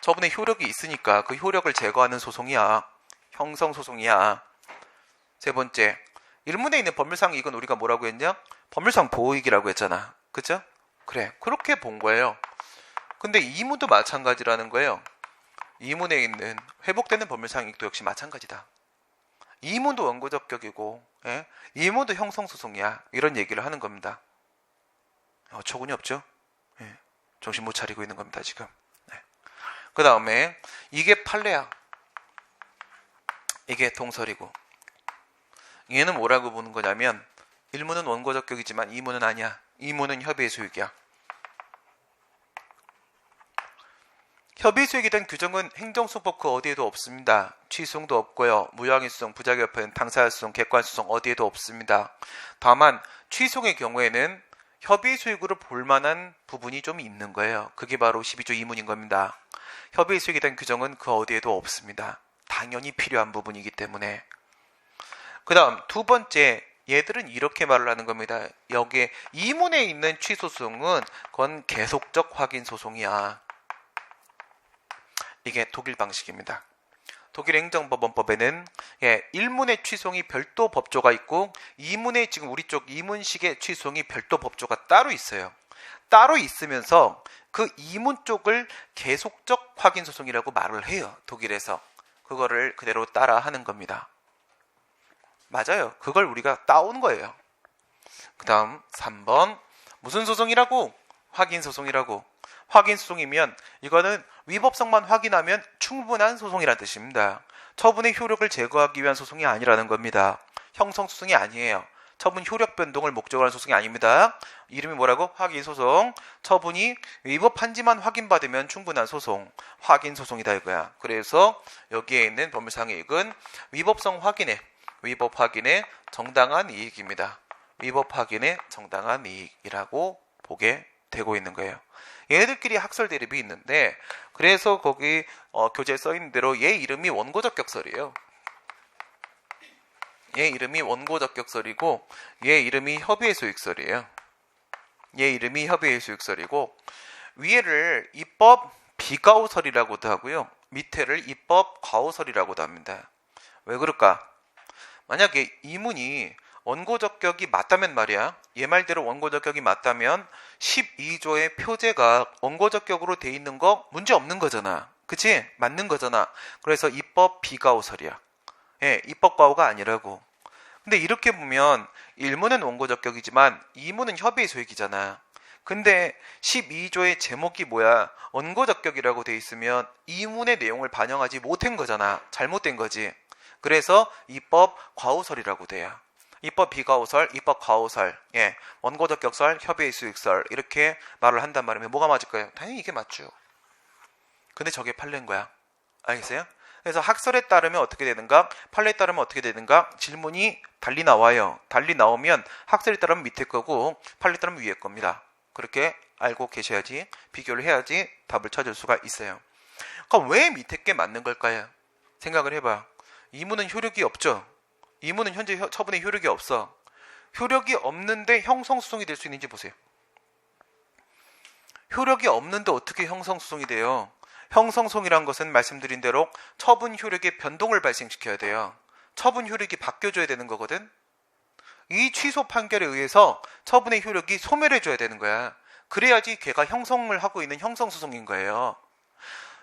처분의 효력이 있으니까 그 효력을 제거하는 소송이야. 형성소송이야. 세 번째, 1문에 있는 법률상 이익은 우리가 뭐라고 했냐? 법률상 보호이익이라고 했잖아. 그죠? 그래, 그렇게 본 거예요. 근데 2문도 마찬가지라는 거예요. 2문에 있는 회복되는 법률상 이익도 역시 마찬가지다. 2문도 원고적격이고 2문도 형성소송이야. 이런 얘기를 하는 겁니다. 어처구니 없죠? 정신 못 차리고 있는 겁니다 지금. 그 다음에 이게 판례야. 이게 통설이고. 얘는 뭐라고 보는 거냐면 1문은 원고적격이지만 2문은 아니야. 2문은 협의의 수익이야. 협의수익에 대한 규정은 행정소법 그 어디에도 없습니다. 취소도 없고요. 무효항의소송, 부작위협은, 당사자소송, 객관소송 어디에도 없습니다. 다만 취소의 경우에는 협의수익으로 볼만한 부분이 좀 있는 거예요. 그게 바로 12조 2문인 겁니다. 협의수익에 대한 규정은 그 어디에도 없습니다. 당연히 필요한 부분이기 때문에. 그 다음 두 번째, 얘들은 이렇게 말을 하는 겁니다. 여기에 2문에 있는 취소소송은 그건 계속적 확인소송이야. 이게 독일 방식입니다. 독일 행정법원법에는 1문의 취소송이 별도 법조가 있고 2문의 지금 우리 쪽 2문식의 취소송이 별도 법조가 따로 있어요. 따로 있으면서 그 2문 쪽을 계속적 확인소송이라고 말을 해요. 독일에서. 그거를 그대로 따라 하는 겁니다. 맞아요. 그걸 우리가 따온 거예요. 그 다음 3번 무슨 소송이라고? 확인소송이라고. 확인소송이면 이거는 위법성만 확인하면 충분한 소송이라는 뜻입니다. 처분의 효력을 제거하기 위한 소송이 아니라는 겁니다. 형성소송이 아니에요. 처분 효력 변동을 목적으로 하는 소송이 아닙니다. 이름이 뭐라고? 확인소송. 처분이 위법한지만 확인받으면 충분한 소송. 확인소송이다 이거야. 그래서 여기에 있는 법률상의 이익은 위법 확인의 정당한 이익입니다. 위법 확인의 정당한 이익이라고 보게 되고 있는 거예요. 얘네들끼리 학설 대립이 있는데 그래서 거기 교재에 써 있는 대로 얘 이름이 원고적 격설이에요. 얘 이름이 원고적 격설이고 얘 이름이 협의의 소익설이에요. 얘 이름이 협의의 소익설이고 위에를 입법 비가호설이라고도 하고요. 밑에를 입법 과호설이라고도 합니다. 왜 그럴까? 만약에 이문이 원고적격이 맞다면 말이야. 얘 말대로 원고적격이 맞다면 12조의 표제가 원고적격으로 돼 있는 거 문제 없는 거잖아. 그치? 맞는 거잖아. 그래서 입법 비가호설이야. 입법 과호가 아니라고. 근데 이렇게 보면 1문은 원고적격이지만 2문은 협의의 소익이잖아. 근데 12조의 제목이 뭐야? 원고적격이라고 돼 있으면 2문의 내용을 반영하지 못한 거잖아. 잘못된 거지. 그래서 입법 과호설이라고 돼요. 입법 비가호설, 입법 과호설, 원고적 격설, 협의의 수익설 이렇게 말을 한단 말이면 뭐가 맞을까요? 당연히 이게 맞죠. 근데 저게 판례인 거야. 알겠어요? 그래서 학설에 따르면 어떻게 되는가? 판례에 따르면 어떻게 되는가? 질문이 달리 나와요. 달리 나오면 학설에 따르면 밑에 거고 판례에 따르면 위에 겁니다. 그렇게 알고 계셔야지 비교를 해야지 답을 찾을 수가 있어요. 그럼 왜 밑에 게 맞는 걸까요? 생각을 해봐. 이문은 효력이 없죠. 이문은 현재 처분에 효력이 없어. 효력이 없는데 형성소송이 될 수 있는지 보세요. 효력이 없는데 어떻게 형성소송이 돼요? 형성소송이란 것은 말씀드린 대로 처분 효력의 변동을 발생시켜야 돼요. 처분 효력이 바뀌어줘야 되는 거거든. 이 취소 판결에 의해서 처분의 효력이 소멸해줘야 되는 거야. 그래야지 걔가 형성을 하고 있는 형성소송인 거예요.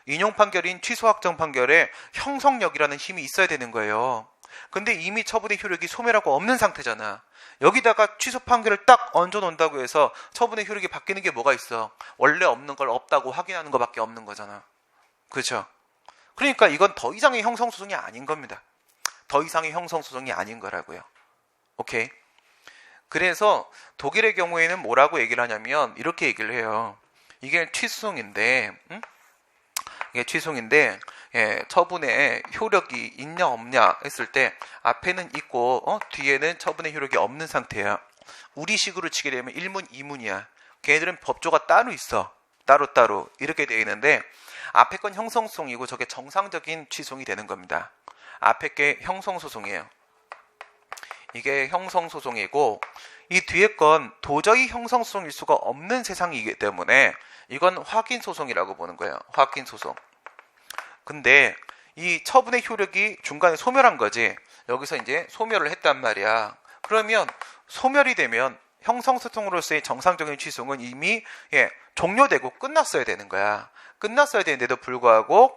인용 판결인 취소 확정 판결에 형성력이라는 힘이 있어야 되는 거예요. 근데 이미 처분의 효력이 소멸하고 없는 상태잖아. 여기다가 취소 판결을 딱 얹어 놓는다고 해서 처분의 효력이 바뀌는 게 뭐가 있어? 원래 없는 걸 없다고 확인하는 것밖에 없는 거잖아. 그렇죠? 그러니까 이건 더 이상의 형성소송이 아닌 겁니다. 더 이상의 형성소송이 아닌 거라고요. 오케이? 그래서 독일의 경우에는 뭐라고 얘기를 하냐면 이렇게 얘기를 해요. 이게 취소송인데 이게 취소송인데 처분의 효력이 있냐 없냐 했을 때 앞에는 있고 뒤에는 처분의 효력이 없는 상태야. 우리식으로 치게 되면 1문, 2문이야. 걔네들은 법조가 따로 있어. 따로 이렇게 되어 있는데 앞에 건 형성소송이고 저게 정상적인 취소송이 되는 겁니다. 앞에 게 형성소송이에요. 이게 형성소송이고 이 뒤에 건 도저히 형성소송일 수가 없는 세상이기 때문에 이건 확인소송이라고 보는 거예요. 확인소송. 근데 이 처분의 효력이 중간에 소멸한 거지. 여기서 이제 소멸을 했단 말이야. 그러면 소멸이 되면 형성소송으로서의 정상적인 취소는 이미 종료되고 끝났어야 되는 거야. 끝났어야 되는데도 불구하고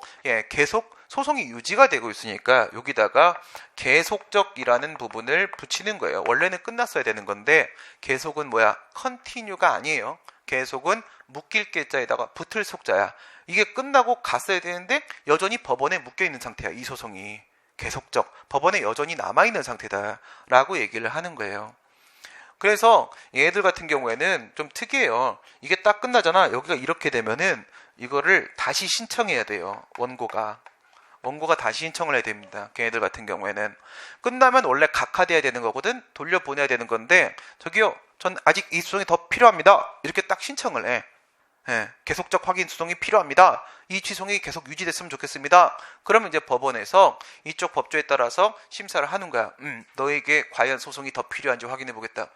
계속 소송이 유지가 되고 있으니까 여기다가 계속적이라는 부분을 붙이는 거예요. 원래는 끝났어야 되는 건데 계속은 뭐야? 컨티뉴가 아니에요. 계속은 묶일 게자에다가 붙을 속자야. 이게 끝나고 갔어야 되는데 여전히 법원에 묶여있는 상태야. 이 소송이 계속적 법원에 여전히 남아있는 상태다라고 얘기를 하는 거예요. 그래서 얘들 같은 경우에는 좀 특이해요. 이게 딱 끝나잖아. 여기가 이렇게 되면은 이거를 다시 신청해야 돼요. 원고가 다시 신청을 해야 됩니다. 걔네들 같은 경우에는 끝나면 원래 각하돼야 되는 거거든. 돌려보내야 되는 건데 저기요, 전 아직 이 수송이 더 필요합니다. 이렇게 딱 신청을 해. 예, 계속적 확인 수송이 필요합니다. 이 취송이 계속 유지됐으면 좋겠습니다. 그러면 이제 법원에서 이쪽 법조에 따라서 심사를 하는 거야. 너에게 과연 소송이 더 필요한지 확인해 보겠다.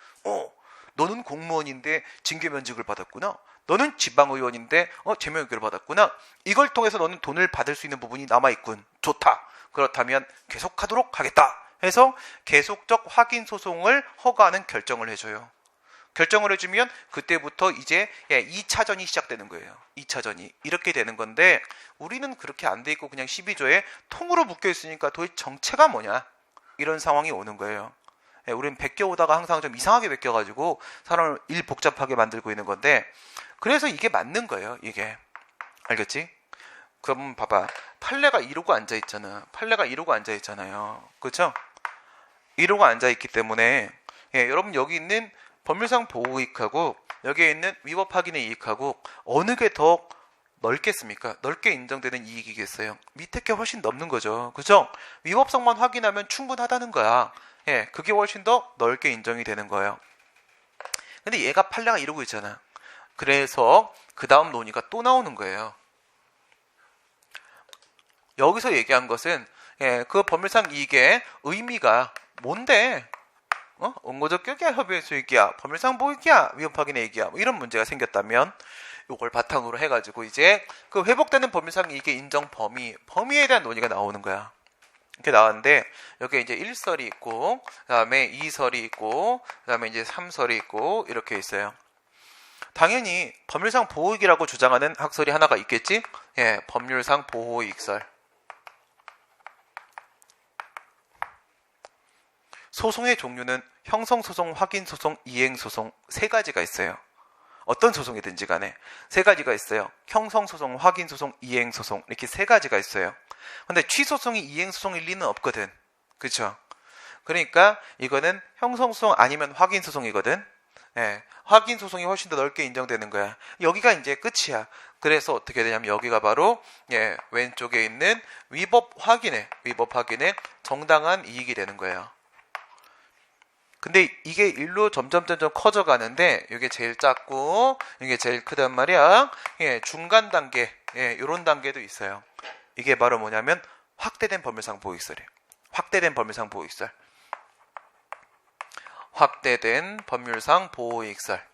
너는 공무원인데 징계 면직을 받았구나. 너는 지방의원인데 제명을 받았구나. 이걸 통해서 너는 돈을 받을 수 있는 부분이 남아있군. 좋다. 그렇다면 계속하도록 하겠다 해서 계속적 확인 소송을 허가하는 결정을 해줘요. 결정을 해주면 그때부터 이제 2차전이 시작되는 거예요. 2차전이 이렇게 되는 건데 우리는 그렇게 안 돼 있고 그냥 12조에 통으로 묶여 있으니까 도대체 정체가 뭐냐 이런 상황이 오는 거예요. 우리는 베껴오다가 항상 좀 이상하게 베껴가지고 사람을 일 복잡하게 만들고 있는 건데 그래서 이게 맞는 거예요. 이게 알겠지? 그럼 봐봐, 판례가 이러고 앉아있잖아. 판례가 이러고 앉아있잖아요. 그렇죠? 이러고 앉아있기 때문에 여러분 여기 있는 법률상 보호이익하고 여기에 있는 위법 확인의 이익하고 어느 게 더 넓겠습니까? 넓게 인정되는 이익이겠어요? 밑에 게 훨씬 넘는 거죠. 그죠? 위법성만 확인하면 충분하다는 거야. 그게 훨씬 더 넓게 인정이 되는 거예요. 근데 얘가 판례가 이러고 있잖아. 그래서 그 다음 논의가 또 나오는 거예요. 여기서 얘기한 것은 그 법률상 이익의 의미가 뭔데? 원고적 결기야, 협의의 수익이야, 법률상 보익이야, 위법 확인의 이익이야, 뭐 이런 문제가 생겼다면 이걸 바탕으로 해가지고 이제 그 회복되는 법률상 이익의 인정 범위에 대한 논의가 나오는 거야. 이렇게 나왔는데 여기에 이제 1설이 있고 그 다음에 2설이 있고 그 다음에 이제 3설이 있고 이렇게 있어요. 당연히 법률상 보호이익이라고 주장하는 학설이 하나가 있겠지? 법률상 보호이익설. 소송의 종류는 형성소송, 확인소송, 이행소송 세 가지가 있어요. 어떤 소송이든지 간에 세 가지가 있어요. 형성소송, 확인소송, 이행소송 이렇게 세 가지가 있어요. 근데 취소송이 이행소송일 리는 없거든. 그렇죠? 그러니까 이거는 형성소송 아니면 확인소송이거든. 확인소송이 훨씬 더 넓게 인정되는 거야. 여기가 이제 끝이야. 그래서 어떻게 되냐면 여기가 바로 왼쪽에 있는 위법 확인의 정당한 이익이 되는 거예요. 근데 이게 일로 점점 커져가는데 이게 제일 작고 이게 제일 크단 말이야. 중간 단계, 이런 단계도 있어요. 이게 바로 뭐냐면 확대된 법률상 보호이익설이에요. 확대된 법률상 보호이익설. 확대된 법률상 보호이익설.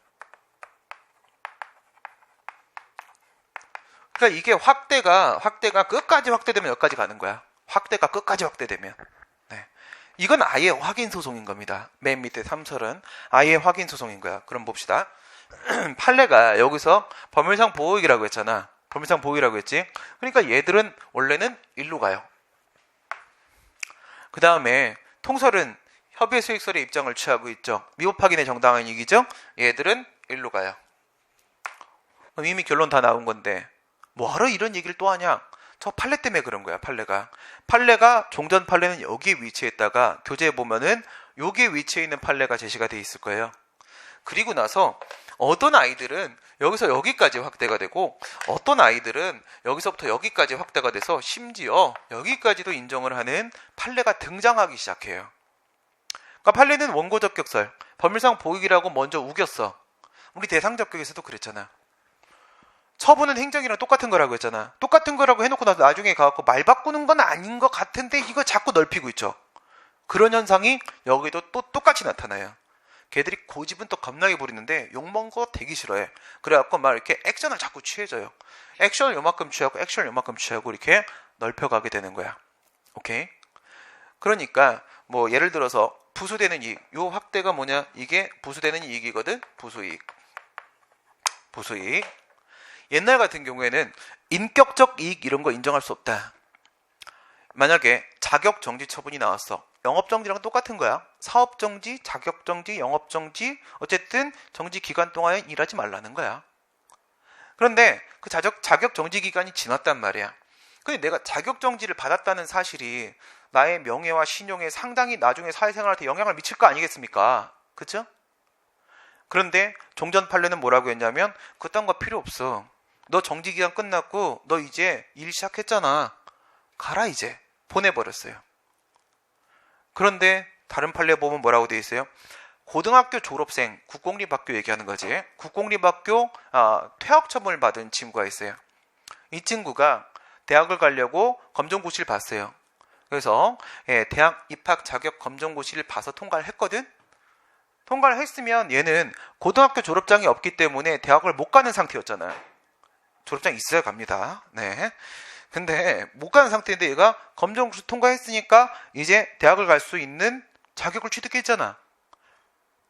그러니까 이게 확대가 끝까지 확대되면 여기까지 가는 거야. 확대가 끝까지 확대되면. 이건 아예 확인 소송인 겁니다. 맨 밑에 3설은 아예 확인 소송인 거야. 그럼 봅시다. 판례가 여기서 법률상 보호이익이라고 했잖아. 법률상 보호이익이라고 했지. 그러니까 얘들은 원래는 일로 가요. 그 다음에 통설은 협의의 수익설의 입장을 취하고 있죠. 위법 확인의 정당한 이익이죠. 얘들은 일로 가요. 그럼 이미 결론 다 나온 건데 뭐하러 이런 얘기를 또 하냐? 저 판례 때문에 그런 거야. 판례가 종전 판례는 여기에 위치했다가 교재에 보면은 여기에 위치해 있는 판례가 제시가 돼 있을 거예요. 그리고 나서 어떤 아이들은 여기서 여기까지 확대가 되고 어떤 아이들은 여기서부터 여기까지 확대가 돼서 심지어 여기까지도 인정을 하는 판례가 등장하기 시작해요. 그러니까 판례는 원고 적격설, 법률상 보익이라고 먼저 우겼어. 우리 대상 적격에서도 그랬잖아. 처분은 행정이랑 똑같은 거라고 했잖아. 똑같은 거라고 해놓고 나서 나중에 가갖고 말 바꾸는 건 아닌 것 같은데 이거 자꾸 넓히고 있죠. 그런 현상이 여기도 또 똑같이 나타나요. 걔들이 고집은 또 겁나게 부리는데 욕먹은 거 되게 싫어해. 그래갖고 막 이렇게 액션을 자꾸 취해줘요. 액션을 요만큼 취하고 액션을 요만큼 취하고 이렇게 넓혀가게 되는 거야. 오케이? 그러니까 뭐 예를 들어서 부수되는 이익, 요 확대가 뭐냐? 이게 부수되는 이익이거든. 부수이익. 옛날 같은 경우에는 인격적 이익 이런 거 인정할 수 없다. 만약에 자격정지 처분이 나왔어. 영업정지랑 똑같은 거야. 사업정지, 자격정지, 영업정지, 어쨌든 정지 기간 동안에 일하지 말라는 거야. 그런데 그 자격정지 기간이 지났단 말이야. 근데 내가 자격정지를 받았다는 사실이 나의 명예와 신용에 상당히 나중에 사회생활한테 영향을 미칠 거 아니겠습니까? 그쵸? 그런데 종전 판례는 뭐라고 했냐면 그딴 거 필요 없어. 너 정지기간 끝났고 너 이제 일 시작했잖아. 가라 이제. 보내버렸어요. 그런데 다른 판례 보면 뭐라고 돼 있어요? 고등학교 졸업생, 국공립학교 얘기하는 거지. 국공립학교 퇴학 처분을 받은 친구가 있어요. 이 친구가 대학을 가려고 검정고시를 봤어요. 그래서 대학 입학 자격 검정고시를 봐서 통과를 했거든. 통과를 했으면 얘는 고등학교 졸업장이 없기 때문에 대학을 못 가는 상태였잖아요. 졸업장 있어야 갑니다. 네. 근데 못 가는 상태인데 얘가 검정고시 통과했으니까 이제 대학을 갈 수 있는 자격을 취득했잖아.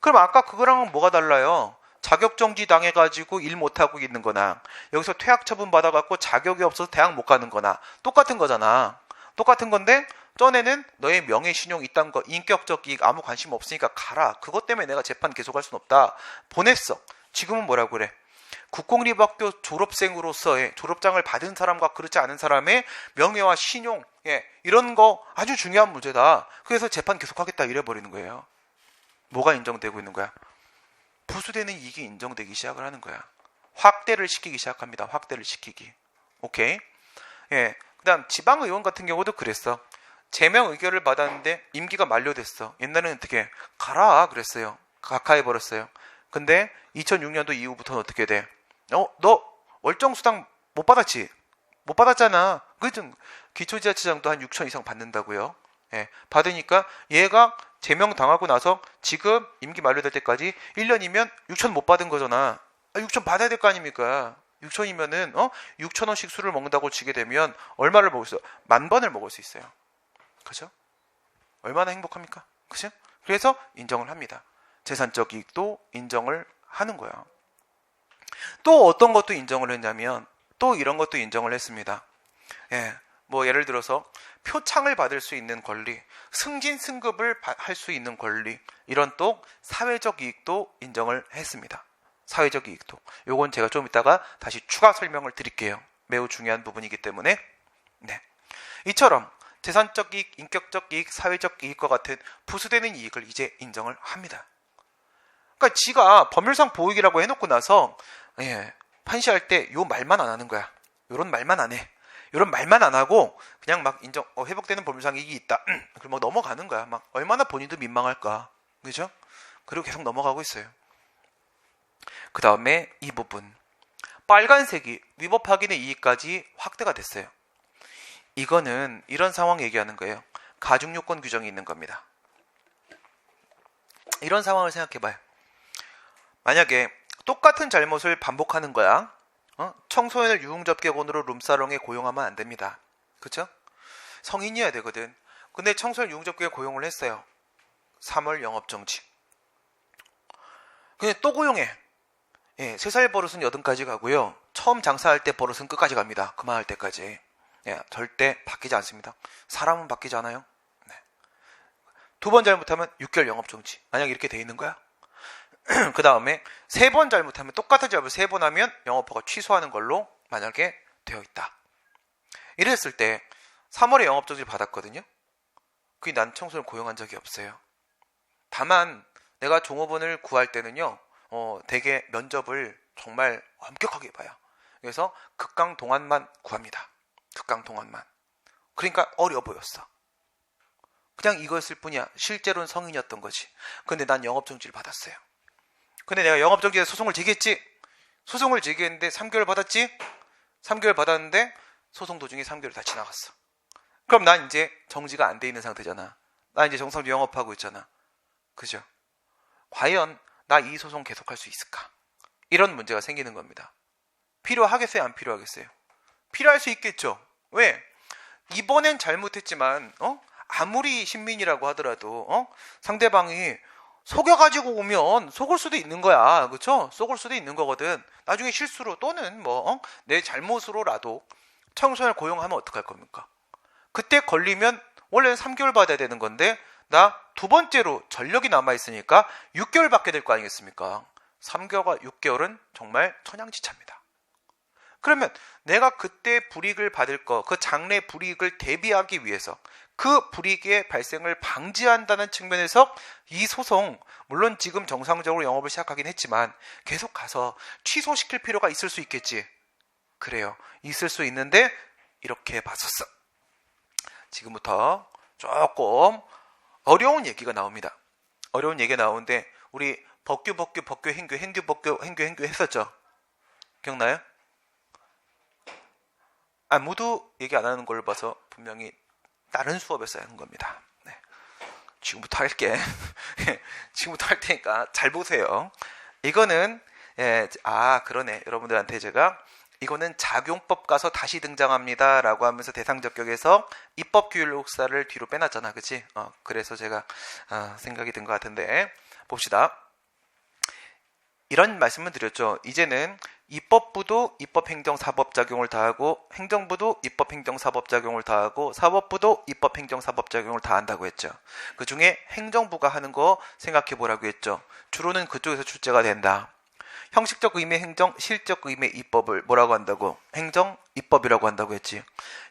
그럼 아까 그거랑은 뭐가 달라요? 자격정지 당해가지고 일 못하고 있는 거나 여기서 퇴학 처분 받아갖고 자격이 없어서 대학 못 가는 거나 똑같은 거잖아. 똑같은 건데 전에는 너의 명예, 신용 이딴 거 인격적 이익 아무 관심 없으니까 가라. 그것 때문에 내가 재판 계속할 순 없다. 보냈어. 지금은 뭐라고 그래? 국공립학교 졸업생으로서의 졸업장을 받은 사람과 그렇지 않은 사람의 명예와 신용 이런 거 아주 중요한 문제다. 그래서 재판 계속하겠다 이래버리는 거예요. 뭐가 인정되고 있는 거야? 부수되는 이익이 인정되기 시작을 하는 거야. 확대를 시키기 시작합니다. 확대를 시키기. 오케이? 그다음 지방의원 같은 경우도 그랬어. 제명 의결을 받았는데 임기가 만료됐어. 옛날에는 어떻게 가라 그랬어요. 각하해버렸어요. 근데 2006년도 이후부터는 어떻게 돼? 너 월정수당 못 받았지? 못 받았잖아. 그좀 기초지자체장도 한 6천 이상 받는다고요. 받으니까 얘가 제명 당하고 나서 지금 임기 만료될 때까지 1년이면 6천 못 받은 거잖아. 6천 받아야 될 거 아닙니까? 6천이면은 6천 원씩 술을 먹는다고 치게 되면 얼마를 먹을 수 있어요? 10,000번을 먹을 수 있어요. 그죠? 얼마나 행복합니까? 그죠? 그래서 인정을 합니다. 재산적 이익도 인정을 하는 거야. 또 어떤 것도 인정을 했냐면 또 이런 것도 인정을 했습니다. 뭐 예를 들어서 표창을 받을 수 있는 권리, 승진 승급을 할 수 있는 권리, 이런 또 사회적 이익도 인정을 했습니다. 사회적 이익도. 요건 제가 좀 이따가 다시 추가 설명을 드릴게요. 매우 중요한 부분이기 때문에. 이처럼 재산적 이익, 인격적 이익, 사회적 이익과 같은 부수되는 이익을 이제 인정을 합니다. 그러니까 지가 법률상 보익이라고 해놓고 나서 판시할 때 요 말만 안 하는 거야. 요런 말만 안 해. 이런 말만 안 하고 그냥 막 인정 회복되는 법률상 이익이 있다. 그럼 막 넘어가는 거야. 막 얼마나 본인도 민망할까. 그죠? 그리고 계속 넘어가고 있어요. 그 다음에 이 부분. 빨간색이 위법 확인의 이익까지 확대가 됐어요. 이거는 이런 상황 얘기하는 거예요. 가중요건 규정이 있는 겁니다. 이런 상황을 생각해봐요. 만약에 똑같은 잘못을 반복하는 거야. 청소년을 유흥접객원으로 룸사롱에 고용하면 안 됩니다. 그쵸? 성인이어야 되거든. 근데 청소년 유흥접객에 고용을 했어요. 3월 영업정지. 근데 또 고용해. 3살 버릇은 80까지 가고요. 처음 장사할 때 버릇은 끝까지 갑니다. 그만할 때까지. 절대 바뀌지 않습니다. 사람은 바뀌지 않아요. 2번 잘못하면 6개월 영업정지. 만약 이렇게 돼 있는 거야. 그 다음에 3번 잘못하면 똑같은 잘못 3번 하면 영업허가 취소하는 걸로 만약에 되어 있다. 이랬을 때 3월에 영업정지를 받았거든요. 그게 난 청소년 고용한 적이 없어요. 다만 내가 종업원을 구할 때는요. 되게 면접을 정말 엄격하게 봐요. 그래서 극강동안만 구합니다. 극강동안만. 그러니까 어려 보였어. 그냥 이거였을 뿐이야. 실제로는 성인이었던 거지. 근데 난 영업정지를 받았어요. 근데 내가 영업정지에 소송을 제기했지. 소송을 제기했는데 3개월 받았지. 3개월 받았는데 소송 도중에 3개월 다 지나갔어. 그럼 난 이제 정지가 안 돼 있는 상태잖아. 나 이제 정상적으로 영업하고 있잖아. 그죠? 과연 나 이 소송 계속할 수 있을까? 이런 문제가 생기는 겁니다. 필요하겠어요? 안 필요하겠어요? 필요할 수 있겠죠. 왜? 이번엔 잘못했지만 아무리 신민이라고 하더라도 상대방이 속여가지고 오면 속을 수도 있는 거야. 그렇죠? 속을 수도 있는 거거든. 나중에 실수로 또는 내 잘못으로라도 청소년을 고용하면 어떡할 겁니까? 그때 걸리면 원래는 3개월 받아야 되는 건데 나 2번째로 전력이 남아있으니까 6개월 받게 될 거 아니겠습니까? 3개월과 6개월은 정말 천양지차입니다. 그러면 내가 그때 불이익을 받을 그 장래 불이익을 대비하기 위해서 그 불이익의 발생을 방지한다는 측면에서 이 소송, 물론 지금 정상적으로 영업을 시작하긴 했지만 계속 가서 취소시킬 필요가 있을 수 있겠지. 그래요. 있을 수 있는데 이렇게 봤었어. 지금부터 조금 어려운 얘기가 나옵니다. 어려운 얘기가 나오는데 우리 법규, 행규, 법규, 행규 했었죠? 기억나요? 아무도 얘기 안 하는 걸 봐서 분명히 다른 수업에서 하는 겁니다. 네. 지금부터 할게. 지금부터 할 테니까 잘 보세요. 이거는 그러네. 여러분들한테 제가 이거는 작용법 가서 다시 등장합니다 라고 하면서 대상적격에서 입법규율록사를 뒤로 빼놨잖아. 그치? 그래서 제가 생각이 든 것 같은데 봅시다. 이런 말씀을 드렸죠. 이제는 입법부도 입법행정사법작용을 다하고 행정부도 입법행정사법작용을 다하고 사법부도 입법행정사법작용을 다한다고 했죠. 그 중에 행정부가 하는 거 생각해 보라고 했죠. 주로는 그쪽에서 출제가 된다. 형식적 의미의 행정, 실적 의미의 입법을 뭐라고 한다고? 행정, 입법이라고 한다고 했지.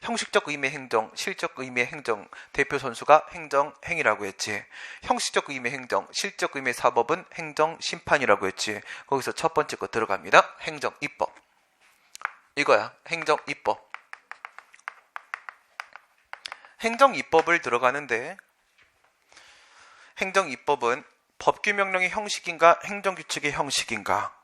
형식적 의미의 행정, 실적 의미의 행정, 대표 선수가 행정, 행이라고 했지. 형식적 의미의 행정, 실적 의미의 사법은 행정, 심판이라고 했지. 거기서 첫 번째 거 들어갑니다. 행정, 입법. 이거야. 행정, 입법. 행정, 입법을 들어가는데 행정, 입법은 법규명령의 형식인가 행정규칙의 형식인가,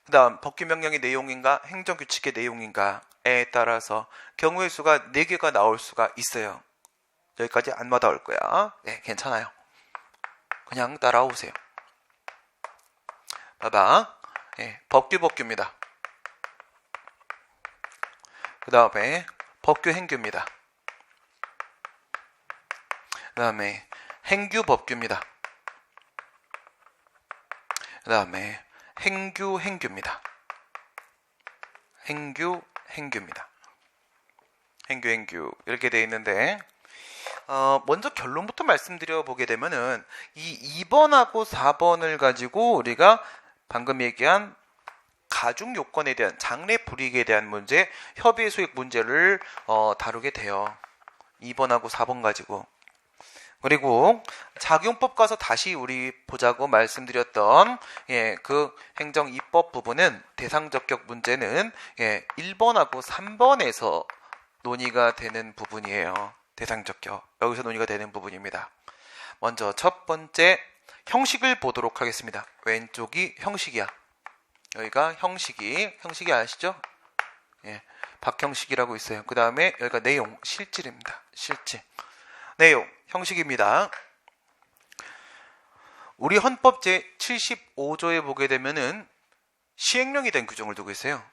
그 다음 법규명령의 내용인가 행정규칙의 내용인가에 따라서 경우의 수가 4개가 나올 수가 있어요. 여기까지 안 와닿을 거야. 네, 괜찮아요. 그냥 따라오세요. 봐봐. 네, 법규입니다. 그 다음에 법규행규입니다. 그 다음에 행규법규입니다. 그 다음에 행규입니다. 행규입니다. 행규 이렇게 되어 있는데 먼저 결론부터 말씀드려 보게 되면은 이 2번하고 4번을 가지고 우리가 방금 얘기한 가중 요건에 대한 장래 불이익에 대한 문제, 협의의 소액 문제를 다루게 돼요. 2번하고 4번 가지고. 그리고 작용법 가서 다시 우리 보자고 말씀드렸던 그 행정 입법 부분은 대상적격 문제는 1번하고 3번에서 논의가 되는 부분이에요. 대상적격. 여기서 논의가 되는 부분입니다. 먼저 첫 번째 형식을 보도록 하겠습니다. 왼쪽이 형식이야. 여기가 형식이 아시죠? 박형식이라고 있어요. 그 다음에 여기가 내용, 실질입니다. 실질. 내용, 형식입니다. 우리 헌법 제75조에 보게 되면은 시행령에 대한 규정을 두고 있어요.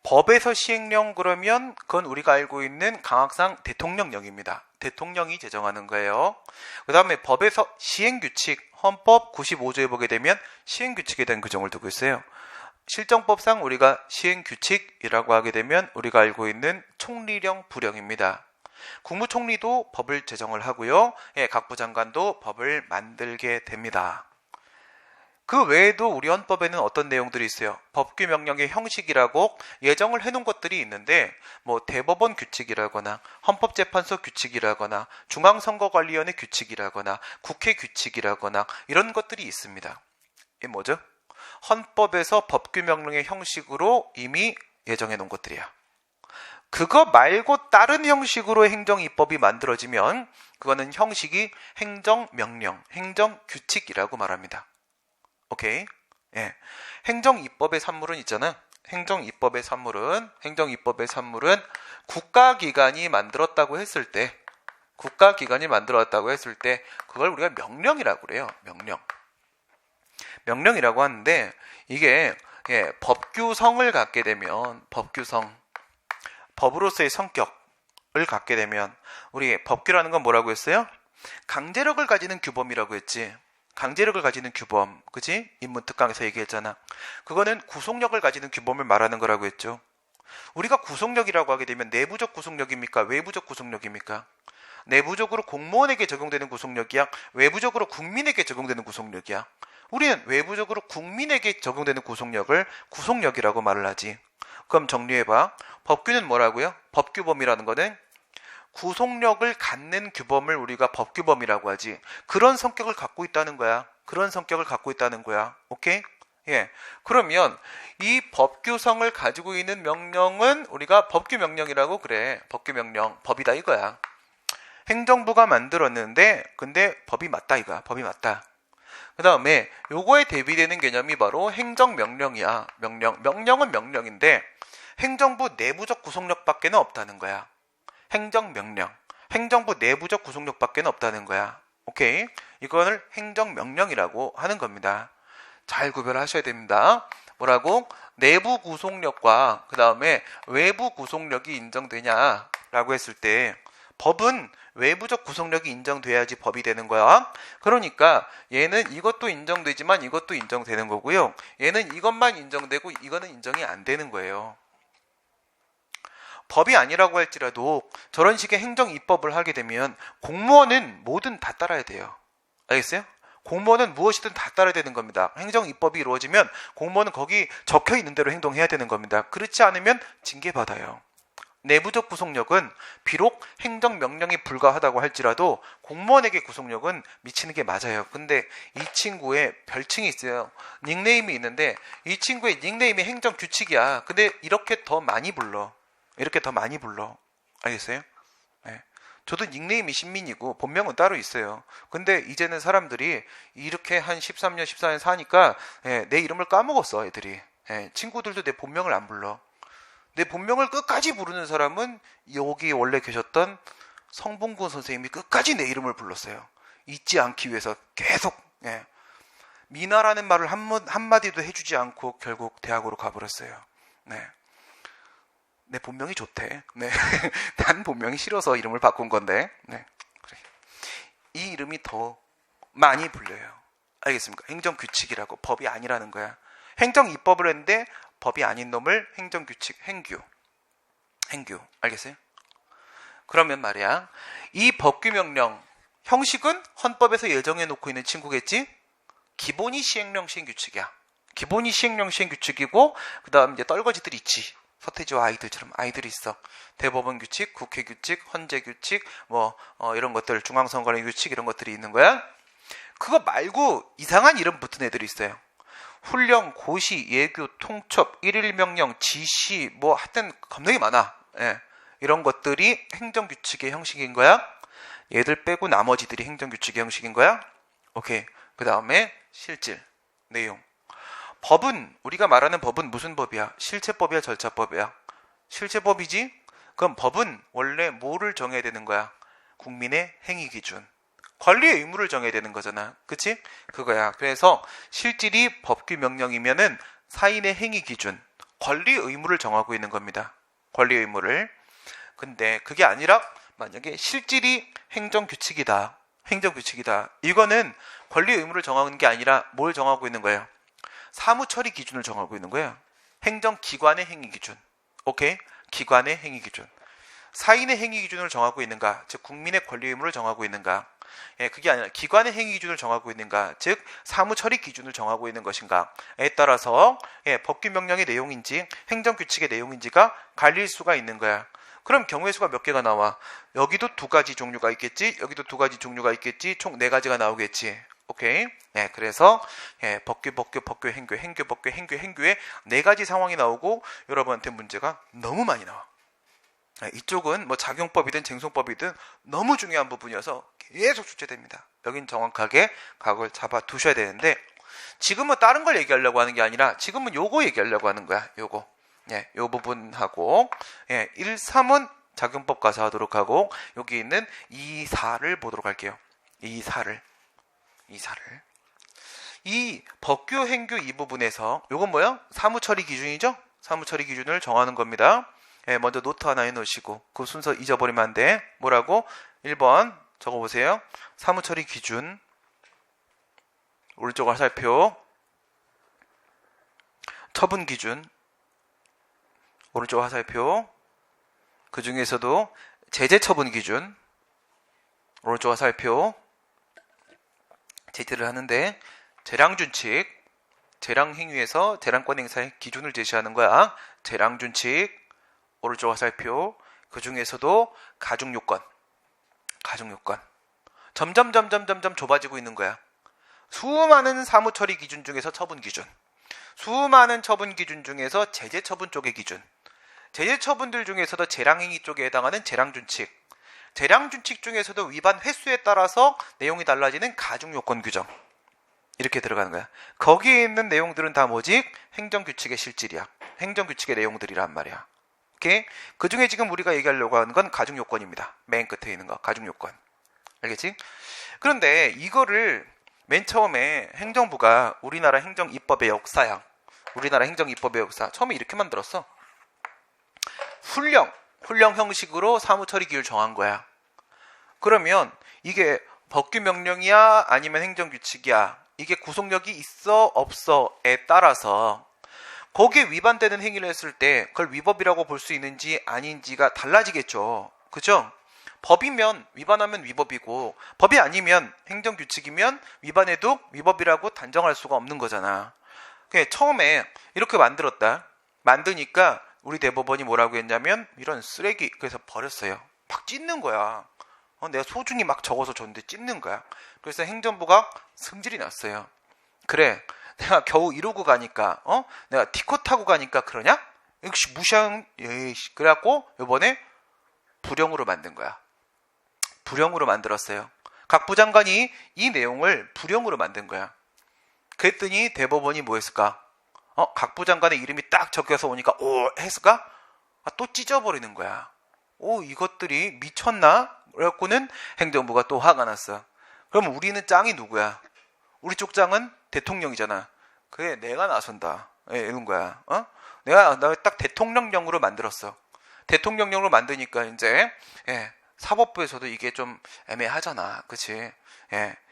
법에서 시행령 그러면 그건 우리가 알고 있는 강학상 대통령령입니다. 대통령이 제정하는 거예요. 그 다음에 법에서 시행규칙, 헌법 95조에 보게 되면 시행규칙에 대한 규정을 두고 있어요. 실정법상 우리가 시행규칙이라고 하게 되면 우리가 알고 있는 총리령, 부령입니다. 국무총리도 법을 제정을 하고요. 각 부장관도 법을 만들게 됩니다. 그 외에도 우리 헌법에는 어떤 내용들이 있어요? 법규 명령의 형식이라고 예정을 해놓은 것들이 있는데 대법원 규칙이라거나 헌법재판소 규칙이라거나 중앙선거관리위원회 규칙이라거나 국회 규칙이라거나 이런 것들이 있습니다. 이게 뭐죠? 헌법에서 법규 명령의 형식으로 이미 예정해 놓은 것들이야. 그거 말고 다른 형식으로 행정입법이 만들어지면 그거는 형식이 행정명령, 행정규칙이라고 말합니다. 오케이? 행정입법의 산물은 있잖아. 행정입법의 산물은 국가기관이 만들었다고 했을 때 그걸 우리가 명령이라고 그래요. 명령이라고 하는데 이게 법규성을 갖게 되면 법으로서의 성격을 갖게 되면 우리 법규라는 건 뭐라고 했어요? 강제력을 가지는 규범이라고 했지. 강제력을 가지는 규범, 그치? 인문특강에서 얘기했잖아. 그거는 구속력을 가지는 규범을 말하는 거라고 했죠. 우리가 구속력이라고 하게 되면 내부적 구속력입니까? 외부적 구속력입니까? 내부적으로 공무원에게 적용되는 구속력이야? 외부적으로 국민에게 적용되는 구속력이야? 우리는 외부적으로 국민에게 적용되는 구속력을 구속력이라고 말을 하지. 그럼 정리해봐. 법규는 뭐라고요? 법규범이라는 거는 구속력을 갖는 규범을 우리가 법규범이라고 하지. 그런 성격을 갖고 있다는 거야. 오케이? 예. 그러면 이 법규성을 가지고 있는 명령은 우리가 법규 명령이라고 그래. 법규 명령. 법이다 이거야. 행정부가 만들었는데 근데 법이 맞다 이거야. 법이 맞다. 그 다음에 요거에 대비되는 개념이 바로 행정명령이야. 명령은 명령인데 행정부 내부적 구속력밖에 없다는 거야. 행정명령. 행정부 내부적 구속력밖에 없다는 거야. 오케이? 이거를 행정명령이라고 하는 겁니다. 잘 구별하셔야 됩니다. 뭐라고? 내부 구속력과 그 다음에 외부 구속력이 인정되냐라고 했을 때 법은 외부적 구속력이 인정돼야지 법이 되는 거야. 그러니까 얘는 이것도 인정되지만 이것도 인정되는 거고요. 얘는 이것만 인정되고 이거는 인정이 안 되는 거예요. 법이 아니라고 할지라도 저런 식의 행정 입법을 하게 되면 공무원은 뭐든 다 따라야 돼요. 알겠어요? 공무원은 무엇이든 다 따라야 되는 겁니다. 행정 입법이 이루어지면 공무원은 거기 적혀 있는 대로 행동해야 되는 겁니다. 그렇지 않으면 징계받아요. 내부적 구속력은 비록 행정명령이 불가하다고 할지라도 공무원에게 구속력은 미치는 게 맞아요. 근데 이 친구의 별칭이 있어요. 닉네임이 있는데 이 친구의 닉네임이 행정규칙이야. 근데 이렇게 더 많이 불러. 이렇게 더 많이 불러. 알겠어요? 네. 저도 닉네임이 신민이고 본명은 따로 있어요. 근데 이제는 사람들이 이렇게 한 13년, 14년 사니까 내 이름을 까먹었어, 애들이. 친구들도 내 본명을 안 불러. 내 본명을 끝까지 부르는 사람은 여기 원래 계셨던 성봉구 선생님이 끝까지 내 이름을 불렀어요. 잊지 않기 위해서 계속. 미나라는 말을 한마디도 해주지 않고 결국 대학으로 가버렸어요. 네. 내 본명이 좋대. 네. 난 본명이 싫어서 이름을 바꾼 건데. 네. 그래. 이 이름이 더 많이 불려요. 알겠습니까? 행정규칙이라고. 법이 아니라는 거야. 행정입법을 했는데 법이 아닌 놈을 행정규칙, 행규. 알겠어요? 그러면 말이야. 이 법규명령 형식은 헌법에서 예정해 놓고 있는 친구겠지? 기본이 시행령 시행규칙이야. 기본이 시행령 시행규칙이고 그 다음 이제 떨거지들 있지. 서태지와 아이들처럼 아이들이 있어. 대법원 규칙, 국회 규칙, 헌재 규칙, 이런 것들, 중앙선관위 규칙 이런 것들이 있는 거야. 그거 말고 이상한 이름 붙은 애들이 있어요. 훈령, 고시, 예규, 통첩, 일일명령, 지시, 하여튼 겁나게 많아. 이런 것들이 행정규칙의 형식인 거야. 얘들 빼고 나머지들이 행정규칙의 형식인 거야. 오케이. 그 다음에 실질, 내용. 법은, 우리가 말하는 법은 무슨 법이야? 실체법이야, 절차법이야? 실체법이지? 그럼 법은 원래 뭐를 정해야 되는 거야? 국민의 행위기준. 권리의 의무를 정해야 되는 거잖아. 그치? 그거야. 그래서 실질이 법규 명령이면은 사인의 행위 기준, 권리 의무를 정하고 있는 겁니다. 권리 의무를. 근데 그게 아니라 만약에 실질이 행정규칙이다. 이거는 권리 의무를 정하는 게 아니라 뭘 정하고 있는 거예요? 사무처리 기준을 정하고 있는 거예요. 행정기관의 행위 기준. 오케이? 기관의 행위 기준. 사인의 행위 기준을 정하고 있는가? 즉 국민의 권리 의무를 정하고 있는가? 그게 아니라 기관의 행위 기준을 정하고 있는가? 즉 사무처리 기준을 정하고 있는 것인가에 따라서 법규 명령의 내용인지 행정규칙의 내용인지가 갈릴 수가 있는 거야. 그럼 경우의 수가 몇 개가 나와? 여기도 두 가지 종류가 있겠지, 여기도 두 가지 종류가 있겠지, 총 네 가지가 나오겠지. 오케이? 그래서 법규, 행규, 법규, 행규의 네 가지 상황이 나오고 여러분한테 문제가 너무 많이 나와. 이쪽은 작용법이든 쟁송법이든 너무 중요한 부분이어서 계속 출제됩니다. 여긴 정확하게 각을 잡아 두셔야 되는데 지금은 다른 걸 얘기하려고 하는 게 아니라 지금은 요거 얘기하려고 하는 거야. 요거. 요 부분하고 1, 3은 작용법 가서 하도록 하고 여기 있는 2, 4를 보도록 할게요. 2, 4를. 이 법규, 행규 이 부분에서 요건 뭐야? 사무처리 기준이죠? 사무처리 기준을 정하는 겁니다. 먼저 노트 하나 해놓으시고 그 순서 잊어버리면 안 돼. 뭐라고? 1번 적어보세요. 사무처리 기준. 오른쪽 화살표. 처분 기준. 오른쪽 화살표. 그 중에서도 제재 처분 기준. 오른쪽 화살표. 제재를 하는데 재량준칙. 재량행위에서 재량권 행사의 기준을 제시하는 거야. 재량준칙. 오른쪽 화살표. 그 중에서도 가중요건. 점점 좁아지고 있는 거야. 수많은 사무처리 기준 중에서 처분 기준. 수많은 처분 기준 중에서 제재 처분 쪽의 기준, 제재 처분들 중에서도 재량행위 쪽에 해당하는 재량준칙, 재량준칙 중에서도 위반 횟수에 따라서 내용이 달라지는 가중요건 규정, 이렇게 들어가는 거야. 거기에 있는 내용들은 다 뭐지? 행정규칙의 실질이야. 행정규칙의 내용들이란 말이야. 오케이? 그 중에 지금 우리가 얘기하려고 하는 건 가중요건입니다. 맨 끝에 있는 거, 가중요건. 알겠지? 그런데 이거를 맨 처음에 행정부가 우리나라 행정입법의 역사야. 우리나라 행정입법의 역사. 처음에 이렇게 만들었어. 훈령 형식으로 사무처리 기율 정한 거야. 그러면 이게 법규 명령이야? 아니면 행정규칙이야? 이게 구속력이 있어? 없어?에 따라서 거기에 위반되는 행위를 했을 때 그걸 위법이라고 볼 수 있는지 아닌지가 달라지겠죠. 그죠? 법이면 위반하면 위법이고 법이 아니면 행정규칙이면 위반해도 위법이라고 단정할 수가 없는 거잖아. 처음에 이렇게 만들었다. 만드니까 우리 대법원이 뭐라고 했냐면 이런 쓰레기, 그래서 버렸어요. 막 찢는 거야. 내가 소중히 막 적어서 줬는데 찢는 거야. 그래서 행정부가 승질이 났어요. 그래, 내가 겨우 이러고 가니까 내가 티코 타고 가니까 그러냐? 역시 무시한. 그래갖고 이번에 불형으로 만든 거야. 불형으로 만들었어요. 각 부장관이 이 내용을 불형으로 만든 거야. 그랬더니 대법원이 뭐 했을까? 각 부장관의 이름이 딱 적혀서 오니까 했을까? 또 찢어버리는 거야. 이것들이 미쳤나? 그래갖고는 행정부가 또 화가 났어. 그럼 우리는 짱이 누구야? 우리 쪽 짱은 대통령이잖아. 그래, 내가 나선다. 이런 거야. 내가 딱 대통령령으로 만들었어. 대통령령으로 만드니까 이제 사법부에서도 이게 좀 애매하잖아. 그치?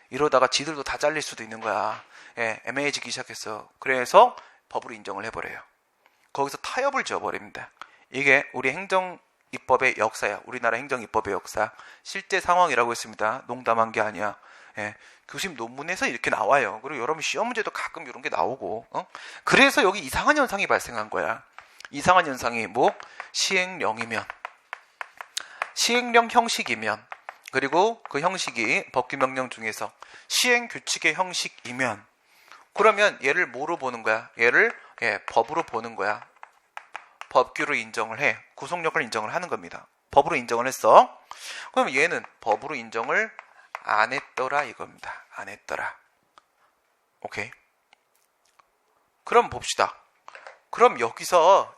이러다가 지들도 다 잘릴 수도 있는 거야. 애매해지기 시작했어. 그래서 법으로 인정을 해버려요. 거기서 타협을 지어버립니다. 이게 우리 행정입법의 역사야. 우리나라 행정입법의 역사. 실제 상황이라고 했습니다. 농담한 게 아니야. 교수님 논문에서 이렇게 나와요. 그리고 여러분 시험 문제도 가끔 이런 게 나오고. 그래서 여기 이상한 현상이 발생한 거야. 이상한 현상이 뭐? 시행령이면, 시행령 형식이면, 그리고 그 형식이 법규명령 중에서 시행규칙의 형식이면, 그러면 얘를 뭐로 보는 거야? 얘를 법으로 보는 거야. 법규로 인정을 해. 구속력을 인정을 하는 겁니다. 법으로 인정을 했어. 그럼 얘는 법으로 인정을 안 했더라 이겁니다. 안 했더라. 오케이. 그럼 봅시다. 그럼 여기서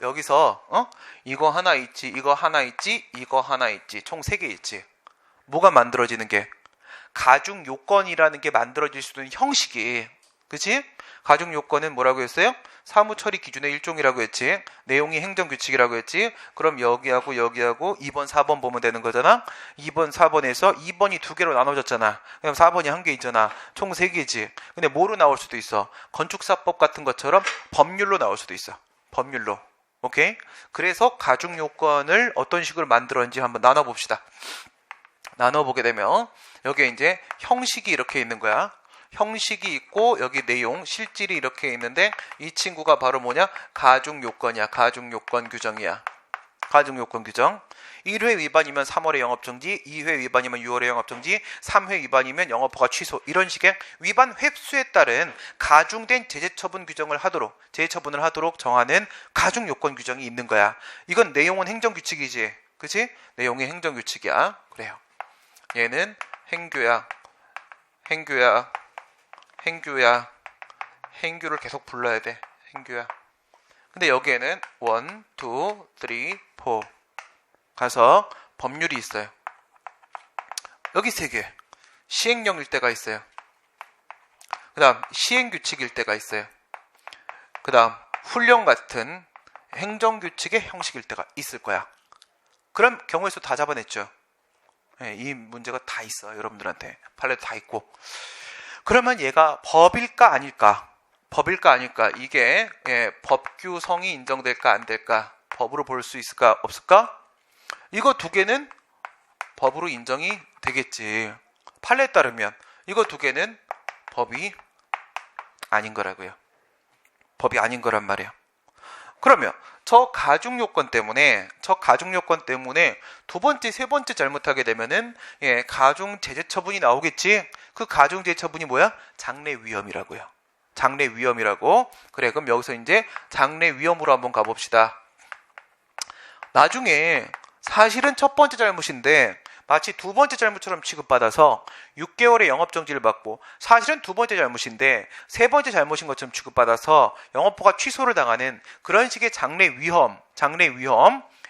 이거 하나 있지, 이거 하나 있지, 이거 하나 있지. 총 3개 있지. 뭐가 만들어지는 게? 가중 요건이라는 게 만들어질 수 있는 형식이, 그치? 가중 요건은 뭐라고 했어요? 사무처리 기준의 일종이라고 했지. 내용이 행정규칙이라고 했지. 그럼 여기하고 여기하고 2번, 4번 보면 되는 거잖아. 2번, 4번에서 2번이 2개로 나눠졌잖아. 그럼 4번이 1개 있잖아. 총 3개지. 근데 뭐로 나올 수도 있어? 건축사법 같은 것처럼 법률로 나올 수도 있어. 법률로. 오케이? 그래서 가중 요건을 어떤 식으로 만들었는지 한번 나눠봅시다. 나눠보게 되면 여기에 이제 형식이 이렇게 있는 거야. 형식이 있고 여기 내용, 실질이 이렇게 있는데 이 친구가 바로 뭐냐? 가중요건이야. 가중요건 규정이야. 가중요건 규정. 1회 위반이면 3월에 영업정지, 2회 위반이면 6월에 영업정지, 3회 위반이면 영업허가 취소. 이런 식의 위반 횟수에 따른 가중된 제재처분 규정을 하도록, 제재처분을 하도록 정하는 가중요건 규정이 있는 거야. 이건 내용은 행정규칙이지. 그치? 내용이 행정규칙이야. 그래요. 얘는 행규야. 행규야. 행규야. 행규를 계속 불러야 돼. 행규야. 근데 여기에는 1, 2, 3, 4 가서 법률이 있어요. 여기 3개. 시행령일 때가 있어요. 그 다음 시행규칙일 때가 있어요. 그 다음 훈령 같은 행정규칙의 형식일 때가 있을 거야. 그럼 경우의 수 다 잡아냈죠. 이 문제가 다 있어. 여러분들한테 판례도 다 있고. 그러면 얘가 법일까 아닐까? 법일까 아닐까? 이게 법규성이 인정될까 안 될까? 법으로 볼 수 있을까 없을까? 이거 2개는 법으로 인정이 되겠지. 판례에 따르면 이거 2개는 법이 아닌 거라고요. 법이 아닌 거란 말이야. 그러면 저 가중요건 때문에 두 번째, 세 번째 잘못하게 되면은 가중 제재처분이 나오겠지. 그 가중 제재처분이 뭐야? 장래 위험이라고요. 장래 위험이라고. 그래, 그럼 여기서 이제 장래 위험으로 한번 가봅시다. 나중에 사실은 첫 번째 잘못인데 마치 두 번째 잘못처럼 취급받아서 6개월의 영업정지를 받고, 사실은 두 번째 잘못인데 세 번째 잘못인 것처럼 취급받아서 영업허가 취소를 당하는 그런 식의 장래 위험.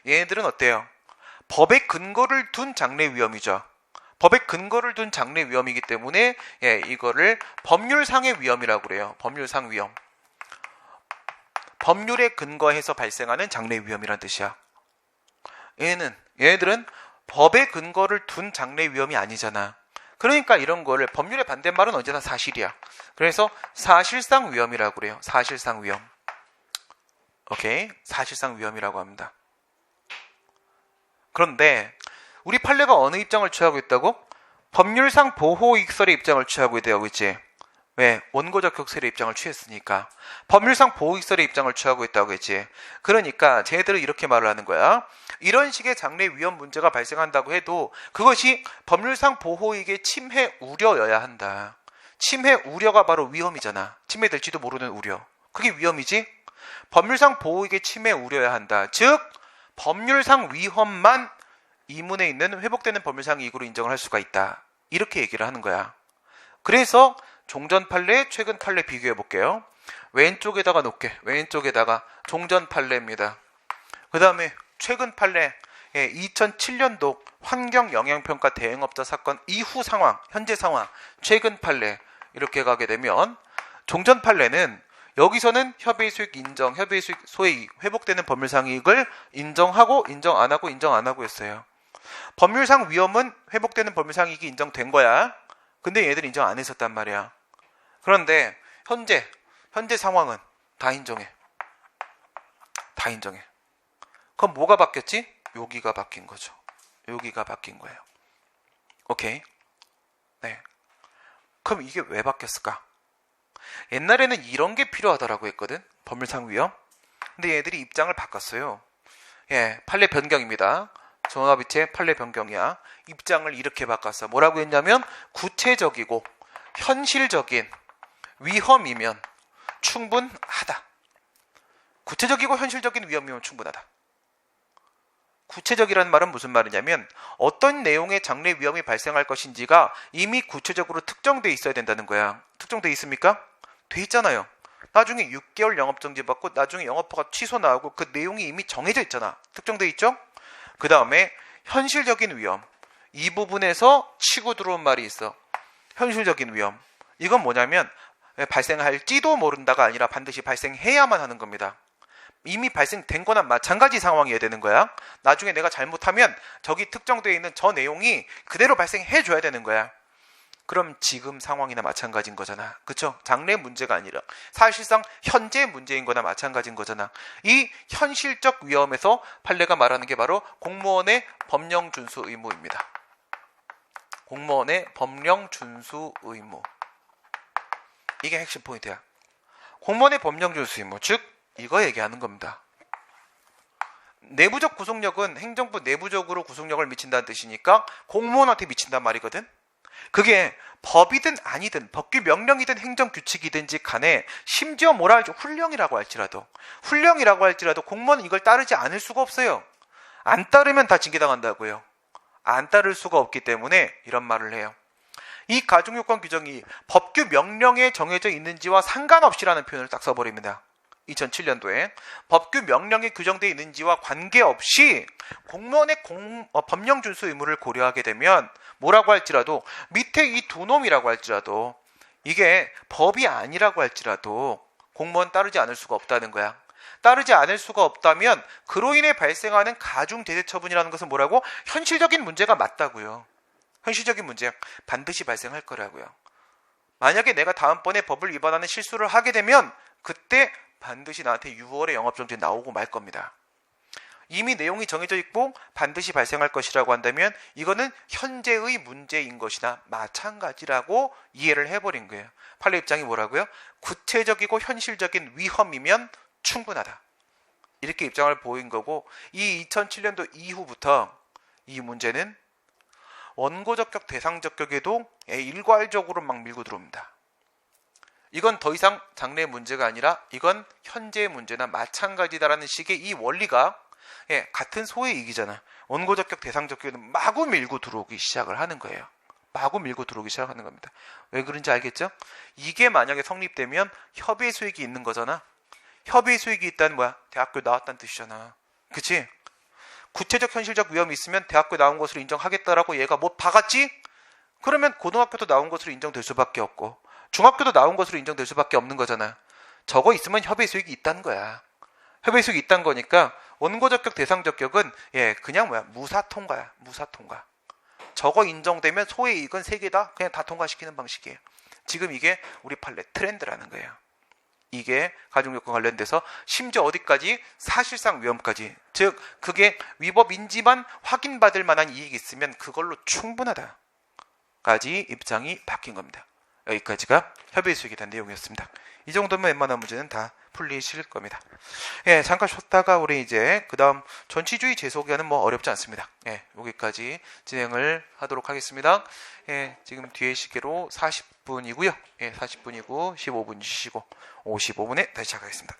얘네들은 어때요? 법의 근거를 둔 장래 위험이죠. 법의 근거를 둔 장래 위험이기 때문에 이거를 법률상의 위험이라고 그래요. 법률상 위험. 법률에 근거해서 발생하는 장래 위험이란 뜻이야. 얘네들은 법의 근거를 둔 장래 위험이 아니잖아. 그러니까 이런 거를, 법률의 반대말은 언제나 사실이야. 그래서 사실상 위험이라고 그래요. 사실상 위험. 오케이? 사실상 위험이라고 합니다. 그런데 우리 판례가 어느 입장을 취하고 있다고? 법률상 보호이익설의 입장을 취하고 있대요. 그치? 왜? 원고적 격설의 입장을 취했으니까. 법률상 보호이익설의 입장을 취하고 있다고 했지. 그러니까 쟤네들은 이렇게 말을 하는 거야. 이런 식의 장래 위험 문제가 발생한다고 해도 그것이 법률상 보호이익의 침해 우려여야 한다. 침해 우려가 바로 위험이잖아. 침해될지도 모르는 우려. 그게 위험이지? 법률상 보호이익의 침해 우려여야 한다. 즉 법률상 위험만 이문에 있는 회복되는 법률상 이익으로 인정을 할 수가 있다. 이렇게 얘기를 하는 거야. 그래서 종전 판례, 최근 판례 비교해 볼게요. 왼쪽에다가 놓게. 왼쪽에다가 종전 판례입니다. 그 다음에 최근 판례, 2007년도 환경영향평가 대행업자 사건 이후 상황, 현재 상황, 최근 판례 이렇게 가게 되면 종전 판례는 여기서는 협의의 수익 인정, 협의의 수익 소액 회복되는 법률상 이익을 인정하고 인정 안 하고 인정 안 하고 했어요. 법률상 위험은 회복되는 법률상 이익이 인정된 거야. 근데 얘들 인정 안 했었단 말이야. 그런데 현재 상황은 다 인정해. 다 인정해. 그럼 뭐가 바뀌었지? 여기가 바뀐 거죠. 여기가 바뀐 거예요. 오케이? 네. 그럼 이게 왜 바뀌었을까? 옛날에는 이런 게 필요하다라고 했거든. 법률상 위험. 근데 얘들이 입장을 바꿨어요. 판례 변경입니다. 종합이체 판례 변경이야. 입장을 이렇게 바꿨어. 뭐라고 했냐면 구체적이고 현실적인 위험이면 충분하다. 구체적이고 현실적인 위험이면 충분하다. 구체적이라는 말은 무슨 말이냐면 어떤 내용의 장래 위험이 발생할 것인지가 이미 구체적으로 특정돼 있어야 된다는 거야. 특정돼 있습니까? 돼 있잖아요. 나중에 6개월 영업정지 받고 나중에 영업허가 취소 나오고 그 내용이 이미 정해져 있잖아. 특정돼 있죠? 그 다음에 현실적인 위험. 이 부분에서 치고 들어온 말이 있어. 현실적인 위험. 이건 뭐냐면 발생할지도 모른다가 아니라 반드시 발생해야만 하는 겁니다. 이미 발생된 거나 마찬가지 상황이어야 되는 거야. 나중에 내가 잘못하면 저기 특정되어 있는 저 내용이 그대로 발생해 줘야 되는 거야. 그럼 지금 상황이나 마찬가지인 거잖아. 그쵸? 장래 문제가 아니라 사실상 현재 문제인 거나 마찬가지인 거잖아. 이 현실적 위험에서 판례가 말하는 게 바로 공무원의 법령 준수 의무입니다. 공무원의 법령 준수 의무. 이게 핵심 포인트야. 공무원의 법령 준수 의무. 즉 이거 얘기하는 겁니다. 내부적 구속력은 행정부 내부적으로 구속력을 미친다는 뜻이니까 공무원한테 미친단 말이거든. 그게 법이든 아니든 법규 명령이든 행정규칙이든지 간에 심지어 뭐라 하죠? 훈령이라고 할지라도 공무원은 이걸 따르지 않을 수가 없어요. 안 따르면 다 징계당한다고요. 안 따를 수가 없기 때문에 이런 말을 해요. 이 가중요건 규정이 법규 명령에 정해져 있는지와 상관없이라는 표현을 딱 써버립니다. 2007년도에 법규 명령에 규정되어 있는지와 관계없이 공무원의 법령 준수 의무를 고려하게 되면 뭐라고 할지라도 밑에 이 두 놈이라고 할지라도 이게 법이 아니라고 할지라도 공무원 따르지 않을 수가 없다는 거야. 따르지 않을 수가 없다면 그로 인해 발생하는 가중 대대 처분이라는 것은 뭐라고? 현실적인 문제가 맞다고요. 현실적인 문제 반드시 발생할 거라고요. 만약에 내가 다음번에 법을 위반하는 실수를 하게 되면 그때 반드시 나한테 6월에 영업정지 나오고 말 겁니다. 이미 내용이 정해져 있고 반드시 발생할 것이라고 한다면 이거는 현재의 문제인 것이나 마찬가지라고 이해를 해버린 거예요. 판례 입장이 뭐라고요? 구체적이고 현실적인 위험이면 충분하다. 이렇게 입장을 보인 거고 이 2007년도 이후부터 이 문제는 원고적격, 대상적격에도 일괄적으로 막 밀고 들어옵니다. 이건 더 이상 장래 문제가 아니라 이건 현재 문제나 마찬가지다라는 식의 이 원리가 같은 소의 이익이잖아. 원고적격 대상적격은 마구 밀고 들어오기 시작을 하는 거예요. 마구 밀고 들어오기 시작하는 겁니다. 왜 그런지 알겠죠? 이게 만약에 성립되면 협의 수익이 있는 거잖아. 협의 수익이 있다는 뭐야? 대학교 나왔다는 뜻이잖아. 그치? 구체적 현실적 위험이 있으면 대학교 나온 것으로 인정하겠다라고 얘가 뭐 박았지? 그러면 고등학교도 나온 것으로 인정될 수밖에 없고 중학교도 나온 것으로 인정될 수밖에 없는 거잖아. 저거 있으면 협의 수익이 있다는 거야. 협의 수익이 있다는 거니까 원고적격 대상적격은 그냥 뭐야? 무사통과야. 무사통과. 저거 인정되면 소의 이익은 세 개 다 그냥 다 통과시키는 방식이에요. 지금 이게 우리 판례 트렌드라는 거예요. 이게 가중요건 관련돼서 심지어 어디까지? 사실상 위험까지. 즉 그게 위법인지만 확인받을 만한 이익이 있으면 그걸로 충분하다. 까지 입장이 바뀐 겁니다. 여기까지가 협의 수익에 대한 내용이었습니다. 이 정도면 웬만한 문제는 다 풀리실 겁니다. 잠깐 쉬었다가 우리 이제 그 다음 전치주의 재소기하는 뭐 어렵지 않습니다. 여기까지 진행을 하도록 하겠습니다. 지금 뒤에 시계로 40분이고요. 40분이고 15분 쉬시고 55분에 다시 시작하겠습니다.